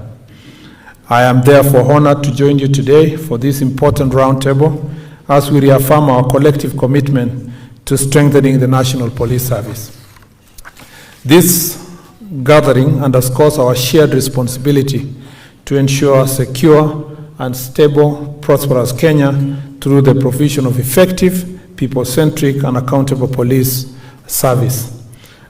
I am therefore honored to join you today for this important roundtable as we reaffirm our collective commitment to strengthening the National Police Service. This gathering underscores our shared responsibility to ensure secure and stable, prosperous Kenya through the provision of effective, people-centric and accountable police service.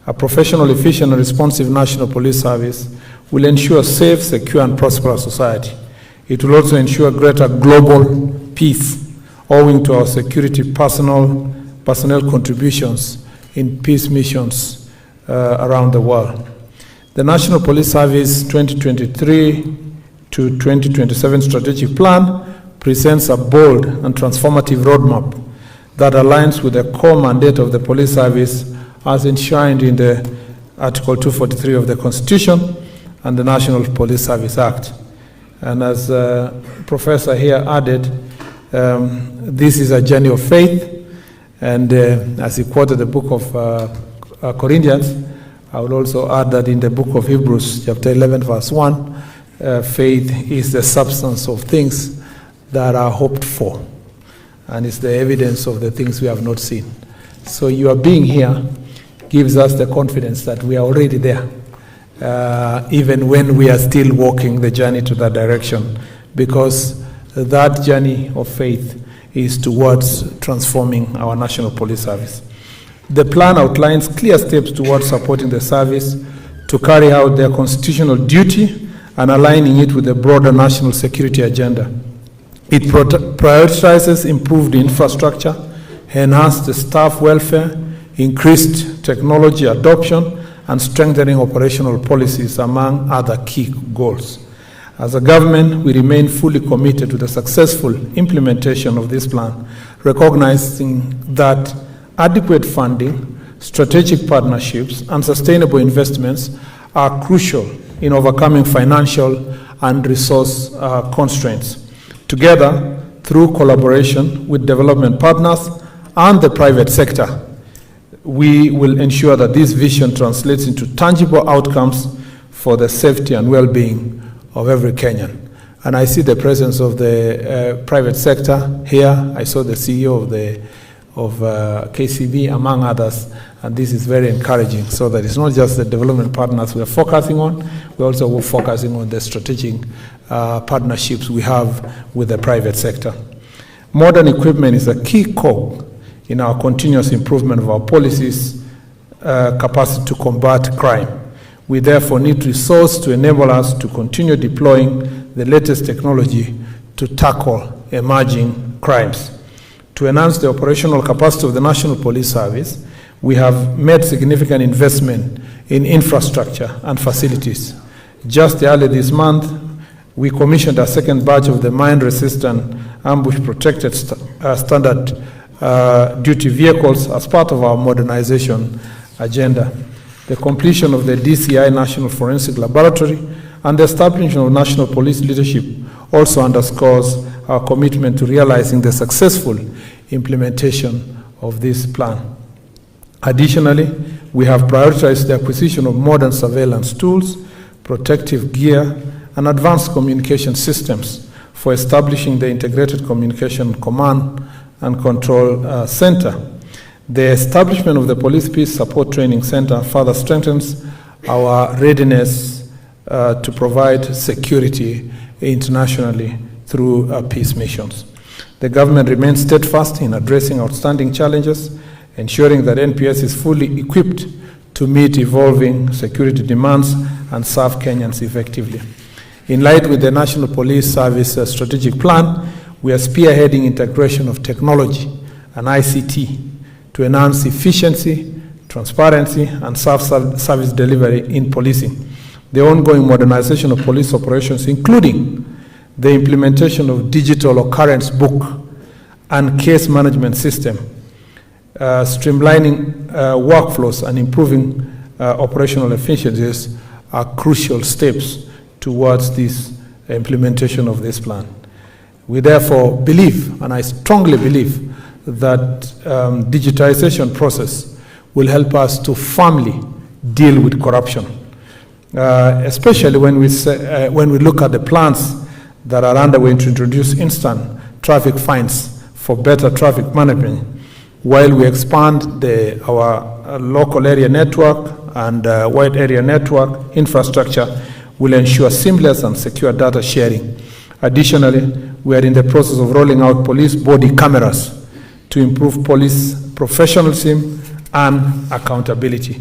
A professional, efficient and responsive National Police Service will ensure safe, secure and prosperous society. It will also ensure greater global peace owing to our security personnel contributions in peace missions around the world. The National Police Service 2023 to 2027 strategic plan presents a bold and transformative roadmap that aligns with the core mandate of the police service as enshrined in the Article 243 of the Constitution and the National Police Service Act. And as Professor here added, this is a journey of faith, and as he quoted the book of Corinthians, I will also add that in the book of Hebrews, chapter 11, verse 1, faith is the substance of things that are hoped for, and it's the evidence of the things we have not seen. So your being here gives us the confidence that we are already there, even when we are still walking the journey to that direction, because that journey of faith is towards transforming our National Police Service. The plan outlines clear steps towards supporting the service to carry out their constitutional duty and aligning it with the broader national security agenda. It prioritizes improved infrastructure, enhanced staff welfare, increased technology adoption, and strengthening operational policies, among other key goals. As a government, we remain fully committed to the successful implementation of this plan, recognizing that adequate funding, strategic partnerships, and sustainable investments are crucial in overcoming financial and resource constraints. Together, through collaboration with development partners and the private sector, we will ensure that this vision translates into tangible outcomes for the safety and well-being of every Kenyan. And I see the presence of the private sector here. I saw the CEO of KCB, among others, And this is very encouraging, so that it's not just the development partners we are focusing on, we're also focusing on the strategic partnerships we have with the private sector. Modern equipment is a key cog in our continuous improvement of our policies capacity to combat crime. We therefore need resources to enable us to continue deploying the latest technology to tackle emerging crimes. To enhance the operational capacity of the National Police Service, we have made significant investment in infrastructure and facilities. Just early this month, we commissioned a second batch of the mine-resistant ambush-protected standard duty vehicles as part of our modernization agenda. The completion of the DCI National Forensic Laboratory and the establishment of national police leadership also underscores our commitment to realizing the successful implementation of this plan. Additionally, we have prioritized the acquisition of modern surveillance tools, protective gear, and advanced communication systems for establishing the Integrated Communication Command and Control Center. The establishment of the Police Peace Support Training Center further strengthens our readiness to provide security internationally through peace missions. The government remains steadfast in addressing outstanding challenges, ensuring that NPS is fully equipped to meet evolving security demands and serve Kenyans effectively. In line with the National Police Service strategic plan, we are spearheading integration of technology and ICT to enhance efficiency, transparency, and service delivery in policing. The ongoing modernization of police operations, including the implementation of digital occurrence book and case management system, streamlining workflows and improving operational efficiencies are crucial steps towards this implementation of this plan. We therefore believe, and I strongly believe, that digitization process will help us to firmly deal with corruption, especially when we look at the plans that are underway to introduce instant traffic fines for better traffic management, while we expand our local area network and wide area network infrastructure will ensure seamless and secure data sharing. Additionally, we are in the process of rolling out police body cameras to improve police professionalism and accountability.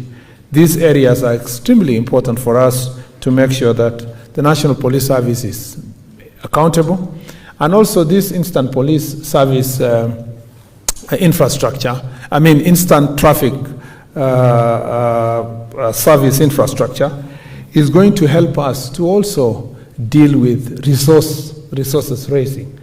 These areas are extremely important for us to make sure that the National Police Service is accountable, and also this instant police service infrastructure, instant traffic service infrastructure is going to help us to also deal with resources raising.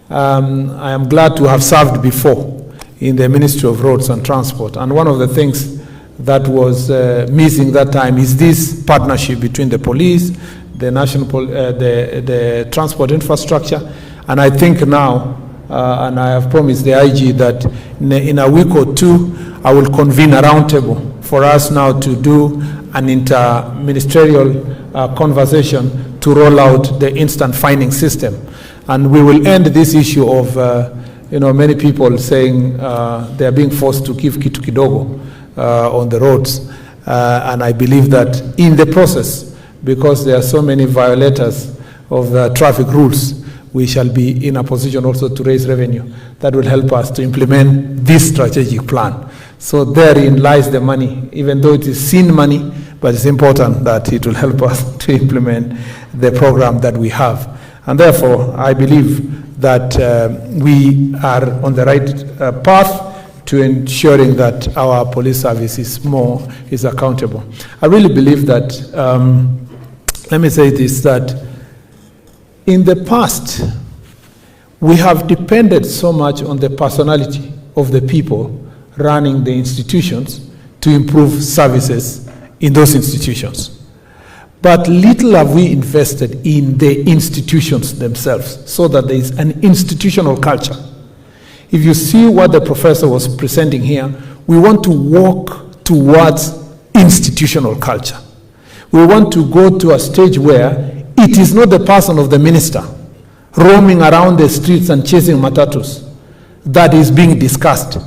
I am glad to have served before in the Ministry of Roads and Transport, and one of the things that was missing that time is this partnership between the police, the the transport infrastructure, and I think now, and I have promised the IG that in a week or two, I will convene a roundtable for us now to do an interministerial conversation to roll out the instant fining system. And we will end this issue of many people saying they are being forced to give kitu kidogo on the roads. And I believe that in the process, because there are so many violators of the traffic rules, we shall be in a position also to raise revenue that will help us to implement this strategic plan. So therein lies the money, even though it is seen money, but it's important that it will help us to implement the program that we have. And therefore, I believe that we are on the right path to ensuring that our police service is accountable. I really believe that, let me say this, that in the past, we have depended so much on the personality of the people running the institutions to improve services in those institutions. But little have we invested in the institutions themselves so that there is an institutional culture. If you see what the professor was presenting here, we want to walk towards institutional culture. We want to go to a stage where it is not the person of the minister roaming around the streets and chasing matatus that is being discussed.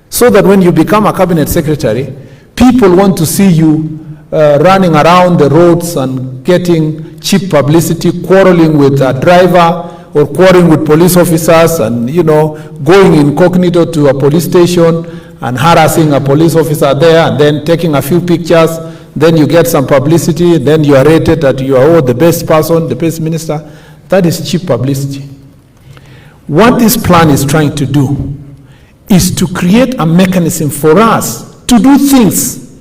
So that when you become a cabinet secretary, People want to see you running around the roads and getting cheap publicity, quarreling with a driver or quarreling with police officers, and going incognito to a police station and harassing a police officer there, and then taking a few pictures. Then you get some publicity. Then you are rated that you are the best person, the best minister. That is cheap publicity. What this plan is trying to do is to create a mechanism for us to do things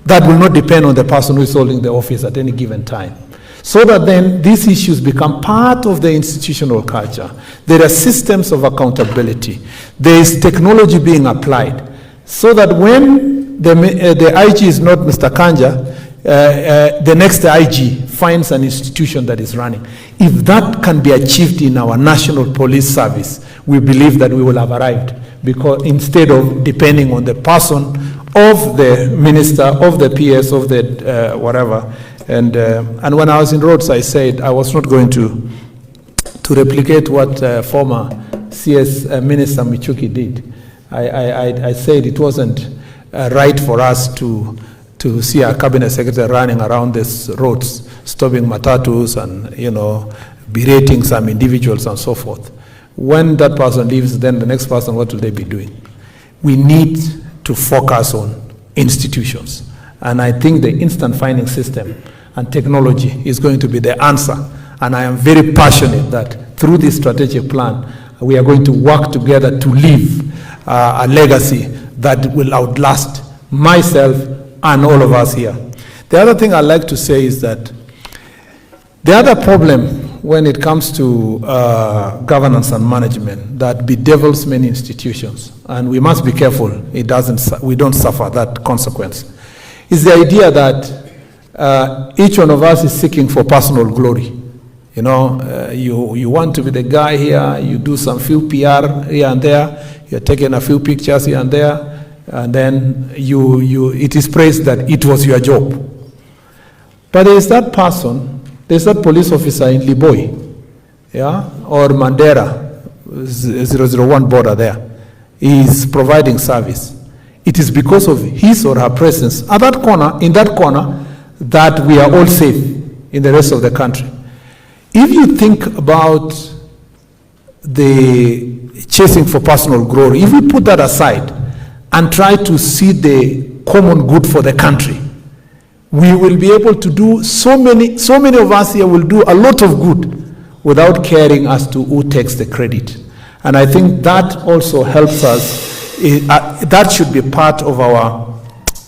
that will not depend on the person who is holding the office at any given time. So that then these issues become part of the institutional culture. There are systems of accountability. There is technology being applied. So that when the IG is not Mr. Kanja, the next IG finds an institution that is running. If that can be achieved in our national police service, we believe that we will have arrived, because instead of depending on the person of the minister, of the PS, of the whatever. And when I was in Rhodes, I said I was not going to replicate what former CS Minister Michuki did. I said it wasn't right for us to see our cabinet secretary running around these roads, stopping matatus and berating some individuals and so forth. When that person leaves, then the next person, what will they be doing? We need to focus on institutions. And I think the instant finding system and technology is going to be the answer. And I am very passionate that through this strategic plan, we are going to work together to leave a legacy that will outlast myself and all of us here. The other thing I'd like to say is that the other problem when it comes to governance and management that bedevils many institutions, and we must be careful we don't suffer that consequence, is the idea that each one of us is seeking for personal glory. You want to be the guy here, you do some few PR here and there, you're taking a few pictures here and there, and then it is praised that it was your job. But there is that person, there's that police officer in Liboi, or Mandera, 001 border there. He is providing service. It is because of his or her presence in that corner, that we are all safe in the rest of the country. If you think about the chasing for personal glory, if we put that aside and try to see the common good for the country, we will be able to do so many of us here will do a lot of good without caring as to who takes the credit. And I think that also helps us. That should be part of our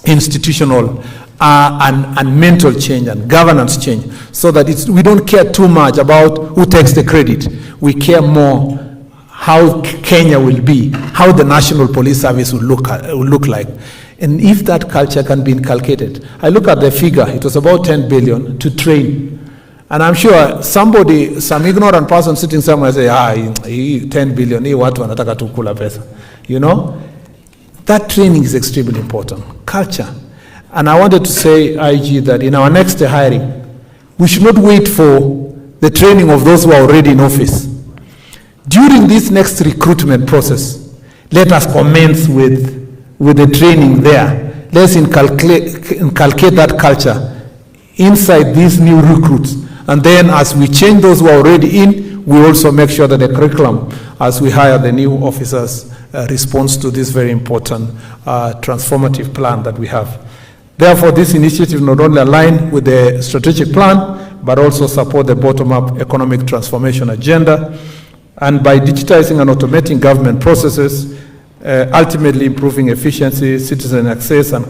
institutional and mental change and governance change, so that we don't care too much about who takes the credit. We care more how Kenya will be, how the National Police Service will look like. And if that culture can be inculcated, I look at the figure, it was about 10 billion to train. And I'm sure some ignorant person sitting somewhere say, 10 billion, watu wanataka tu kula pesa. That training is extremely important, culture. And I wanted to say, IG, that in our next hiring, we should not wait for the training of those who are already in office. During this next recruitment process, let us commence with the training there. Let's inculcate that culture inside these new recruits. And then as we change those who are already in, we also make sure that the curriculum, as we hire the new officers, responds to this very important transformative plan that we have. Therefore, this initiative not only align with the strategic plan, but also support the bottom-up economic transformation agenda. And by digitizing and automating government processes, ultimately improving efficiency, citizen access, and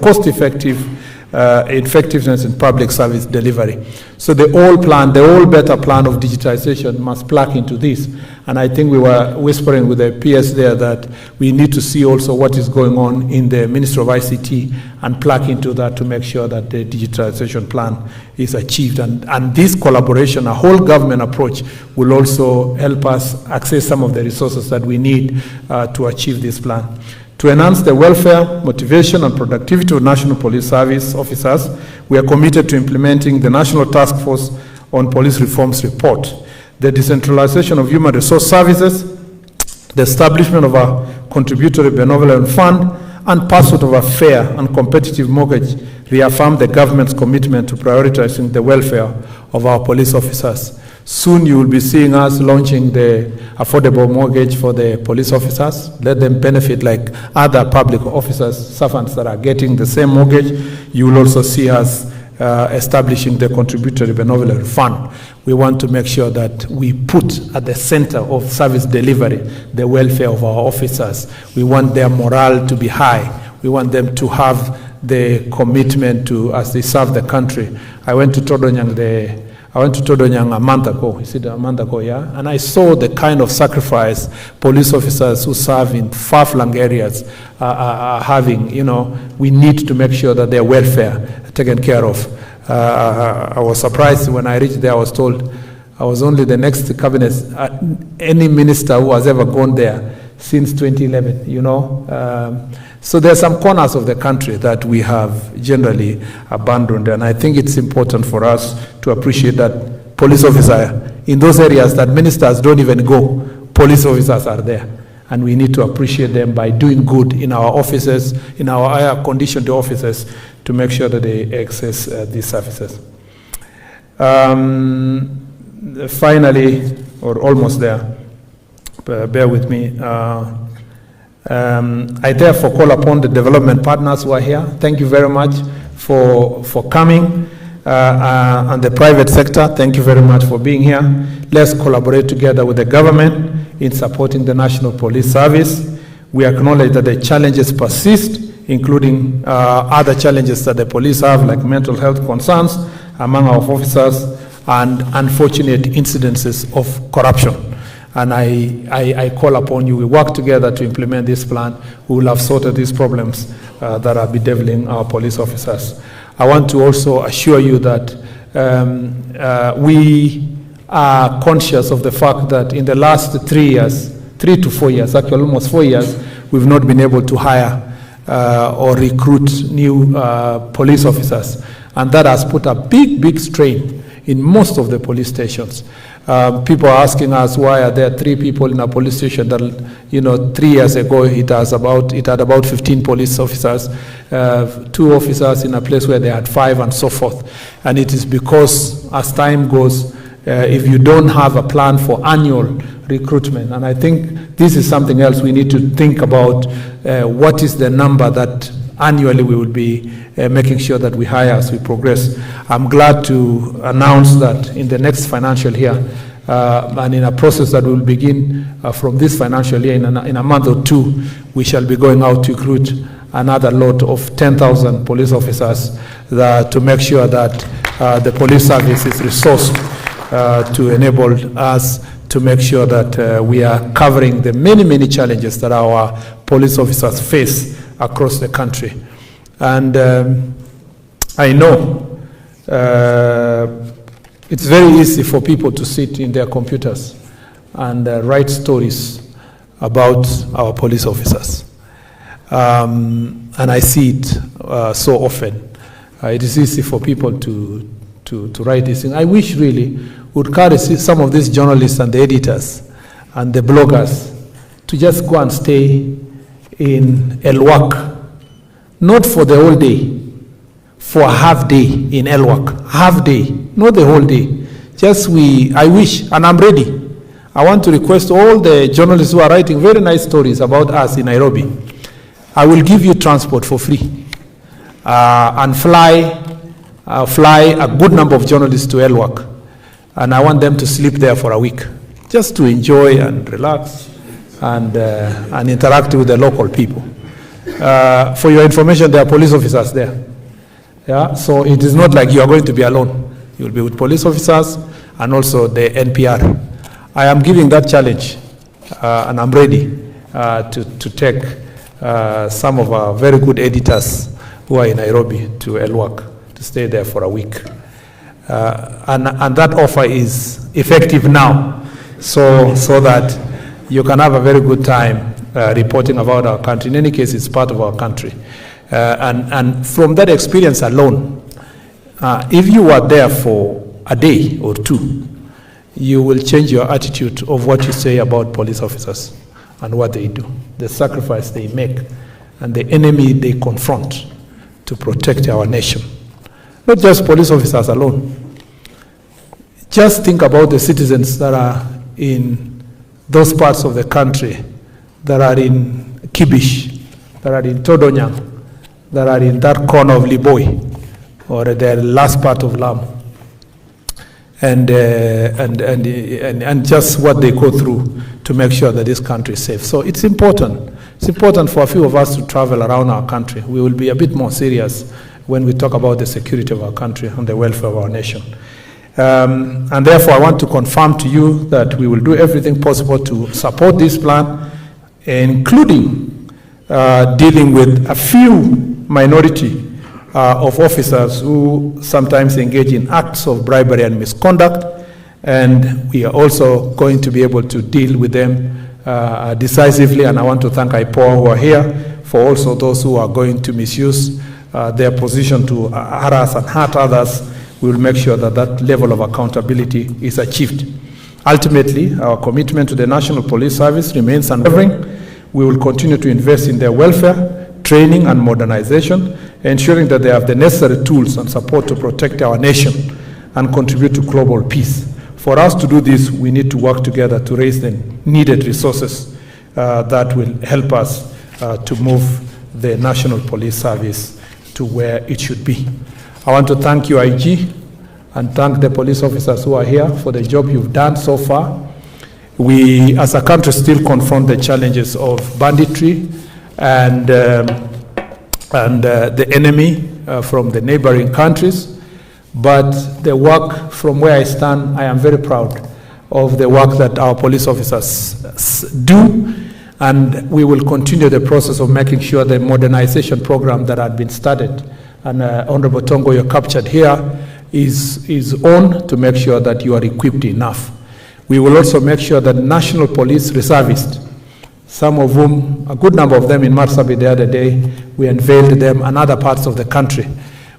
effectiveness in public service delivery. So the whole better plan of digitization must plug into this. And I think we were whispering with the PS there that we need to see also what is going on in the Ministry of ICT and plug into that to make sure that the digitization plan is achieved. And this collaboration, a whole government approach, will also help us access some of the resources that we need to achieve this plan. To enhance the welfare, motivation, and productivity of National Police Service officers, we are committed to implementing the National Task Force on Police Reforms report, the decentralization of human resource services, the establishment of a contributory benevolent fund, and pursuit of a fair and competitive mortgage reaffirm the government's commitment to prioritizing the welfare of our police officers. Soon you will be seeing us launching the affordable mortgage for the police officers. Let them benefit like other public officers, servants that are getting the same mortgage. You will also see us establishing the contributory benevolent fund. We want to make sure that we put at the center of service delivery the welfare of our officers. We want their morale to be high. We want them to have the commitment to, as they serve the country. I went to Todonyang a month ago. Is it a month ago? Yeah. And I saw the kind of sacrifice police officers who serve in far-flung areas are having. You know, we need to make sure that their welfare are taken care of. I was surprised when I reached there. I was told I was only the next cabinet, any minister who has ever gone there since 2011. You know. So there are some corners of the country that we have generally abandoned, and I think it's important for us to appreciate that police officers in those areas that ministers don't even go, police officers are there, and we need to appreciate them by doing good in our offices, in our air-conditioned offices, to make sure that they access these services. Finally, or almost there, bear with me. I therefore call upon the development partners who are here. Thank you very much for coming. And the private sector, thank you very much for being here. Let's collaborate together with the government in supporting the National Police Service. We acknowledge that the challenges persist, including other challenges that the police have, like mental health concerns among our officers and unfortunate incidences of corruption. And I call upon you, we work together to implement this plan. We will have sorted these problems that are bedeviling our police officers. I want to also assure you that we are conscious of the fact that in the last 3 years, 3 to 4 years, actually almost 4 years, we've not been able to hire or recruit new police officers. And that has put a big strain in most of the police stations. People are asking us, why are there 3 people in a police station that, 3 years ago it had about 15 police officers, 2 officers in a place where they had 5 and so forth. And it is because as time goes, if you don't have a plan for annual recruitment, and I think this is something else we need to think about, what is the number that annually we will be making sure that we hire as we progress. I'm glad to announce that in the next financial year, and in a process that will begin from this financial year, in a month or 2, we shall be going out to recruit another lot of 10,000 police officers to make sure that the police service is resourced to enable us to make sure that we are covering the many challenges that our police officers face across the country. And I know it's very easy for people to sit in their computers and write stories about our police officers. And I see it so often. It is easy for people to write these things. I wish really would carry some of these journalists and the editors and the bloggers to just go and stay in Elwak, not for the whole day, for a half day in Elwak, half day, not the whole day. I wish, and I'm ready. I want to request all the journalists who are writing very nice stories about us in Nairobi, I will give you transport for free, and fly a good number of journalists to Elwak, and I want them to sleep there for a week, just to enjoy and relax and interact with the local people. For your information, there are police officers there. Yeah, so it is not like you are going to be alone. You will be with police officers and also the NPR. I am giving that challenge, and I'm ready to take some of our very good editors who are in Nairobi to Elwak to stay there for a week. And that offer is effective now, so that you can have a very good time reporting about our country. In any case, it's part of our country. And from that experience alone, if you are there for a day or 2, you will change your attitude of what you say about police officers and what they do, the sacrifice they make and the enemy they confront to protect our nation. Not just police officers alone. Just think about the citizens that are in those parts of the country, that are in Kibish, that are in Todonyang, that are in that corner of Liboi, or the last part of Lamu, and just what they go through to make sure that this country is safe. So it's important. It's important for a few of us to travel around our country. We will be a bit more serious when we talk about the security of our country and the welfare of our nation. And therefore, I want to confirm to you that we will do everything possible to support this plan, including dealing with a few minority of officers who sometimes engage in acts of bribery and misconduct, and we are also going to be able to deal with them decisively. And I want to thank IPOA who are here for also those who are going to misuse their position to harass and hurt others. We will make sure that that level of accountability is achieved. Ultimately, our commitment to the National Police Service remains unwavering. We will continue to invest in their welfare, training and modernization, ensuring that they have the necessary tools and support to protect our nation and contribute to global peace. For us to do this, we need to work together to raise the needed resources that will help us to move the National Police Service to where it should be. I want to thank you, IG, and thank the police officers who are here for the job you've done so far. We, as a country, still confront the challenges of banditry and the enemy from the neighboring countries. But the work from where I stand, I am very proud of the work that our police officers do, and we will continue the process of making sure the modernization program that had been started, and Honorable Tongo, you're captured here, is on to make sure that you are equipped enough. We will also make sure that National Police reservists, some of whom, a good number of them in Marsabit the other day, we unveiled them and other parts of the country.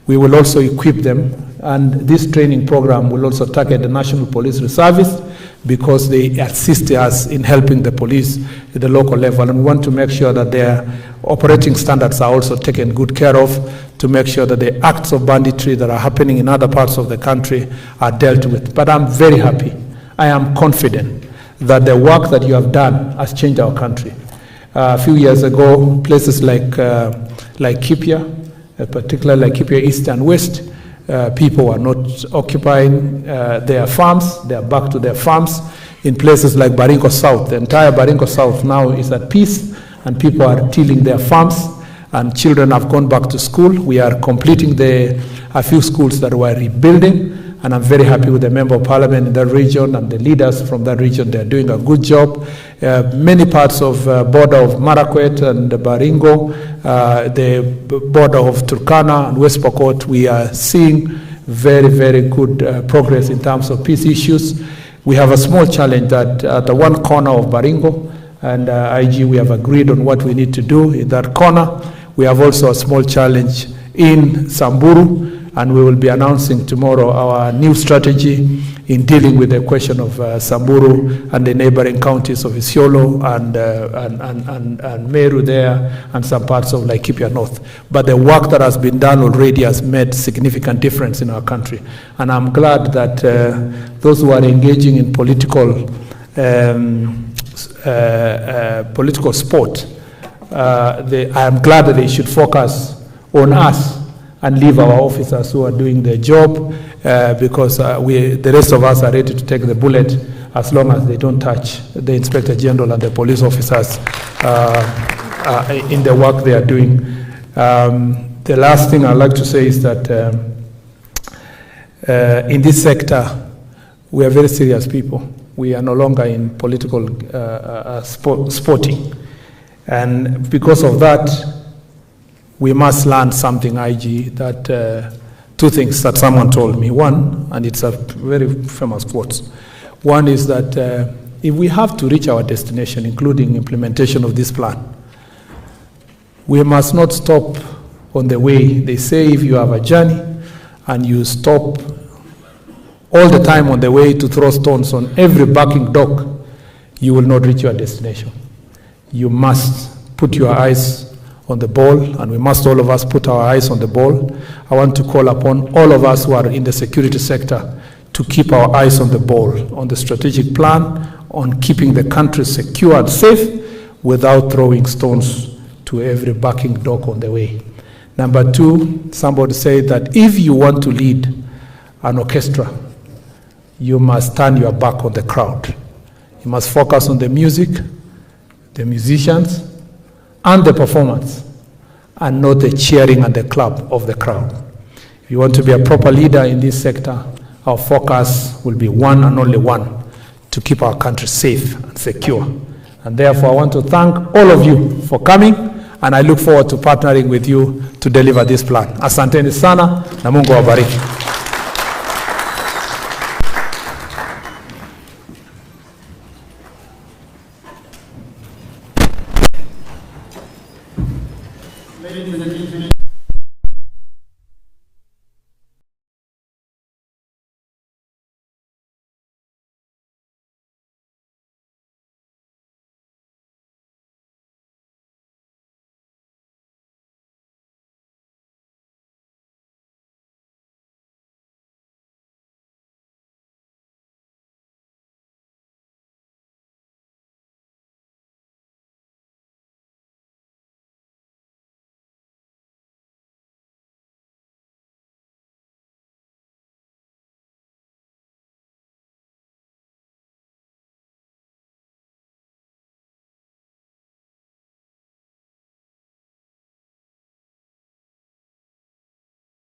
We will also equip them, and this training program will also target the National Police Reservists because they assist us in helping the police at the local level, and we want to make sure that their operating standards are also taken good care of, to make sure that the acts of banditry that are happening in other parts of the country are dealt with. But I'm very happy, I am confident that the work that you have done has changed our country. A few years ago, places like Kipia, particularly like Kipia East and West, people were not occupying their farms. They are back to their farms. In places like Baringo South, the entire Baringo South now is at peace, and people are tilling their farms, and children have gone back to school. We are completing a few schools that were rebuilding, and I'm very happy with the Member of Parliament in that region and the leaders from that region. They're doing a good job. Many parts of border of Marakwet and Baringo, the border of Turkana and West Pokot, we are seeing very, very good progress in terms of peace issues. We have a small challenge that at the one corner of Baringo, and IG, we have agreed on what we need to do in that corner. We have also a small challenge in Samburu, and we will be announcing tomorrow our new strategy in dealing with the question of Samburu and the neighboring counties of Isiolo and Meru there, and some parts of Laikipia North. But the work that has been done already has made significant difference in our country. And I'm glad that those who are engaging in political sport, I am glad that they should focus on us and leave our officers who are doing their job, because the rest of us are ready to take the bullet as long as they don't touch the Inspector General and the police officers in the work they are doing. The last thing I'd like to say is that in this sector, we are very serious people. We are no longer in political sporting. And because of that, we must learn something, IG, that two things that someone told me. One, and it's a very famous quote. One is that if we have to reach our destination, including implementation of this plan, we must not stop on the way. They say if you have a journey and you stop all the time on the way to throw stones on every barking dog, you will not reach your destination. You must put your eyes on the ball, and we must all of us put our eyes on the ball. I want to call upon all of us who are in the security sector to keep our eyes on the ball, on the strategic plan, on keeping the country secure and safe without throwing stones to every barking dog on the way. Number two, somebody said that if you want to lead an orchestra, you must turn your back on the crowd. You must focus on the music, the musicians, and the performance, and not the cheering and the clap of the crowd. If you want to be a proper leader in this sector, our focus will be one and only one, to keep our country safe and secure. And therefore, I want to thank all of you for coming, and I look forward to partnering with you to deliver this plan. Asanteni sana, na Mungu awabariki. Ladies and gentlemen,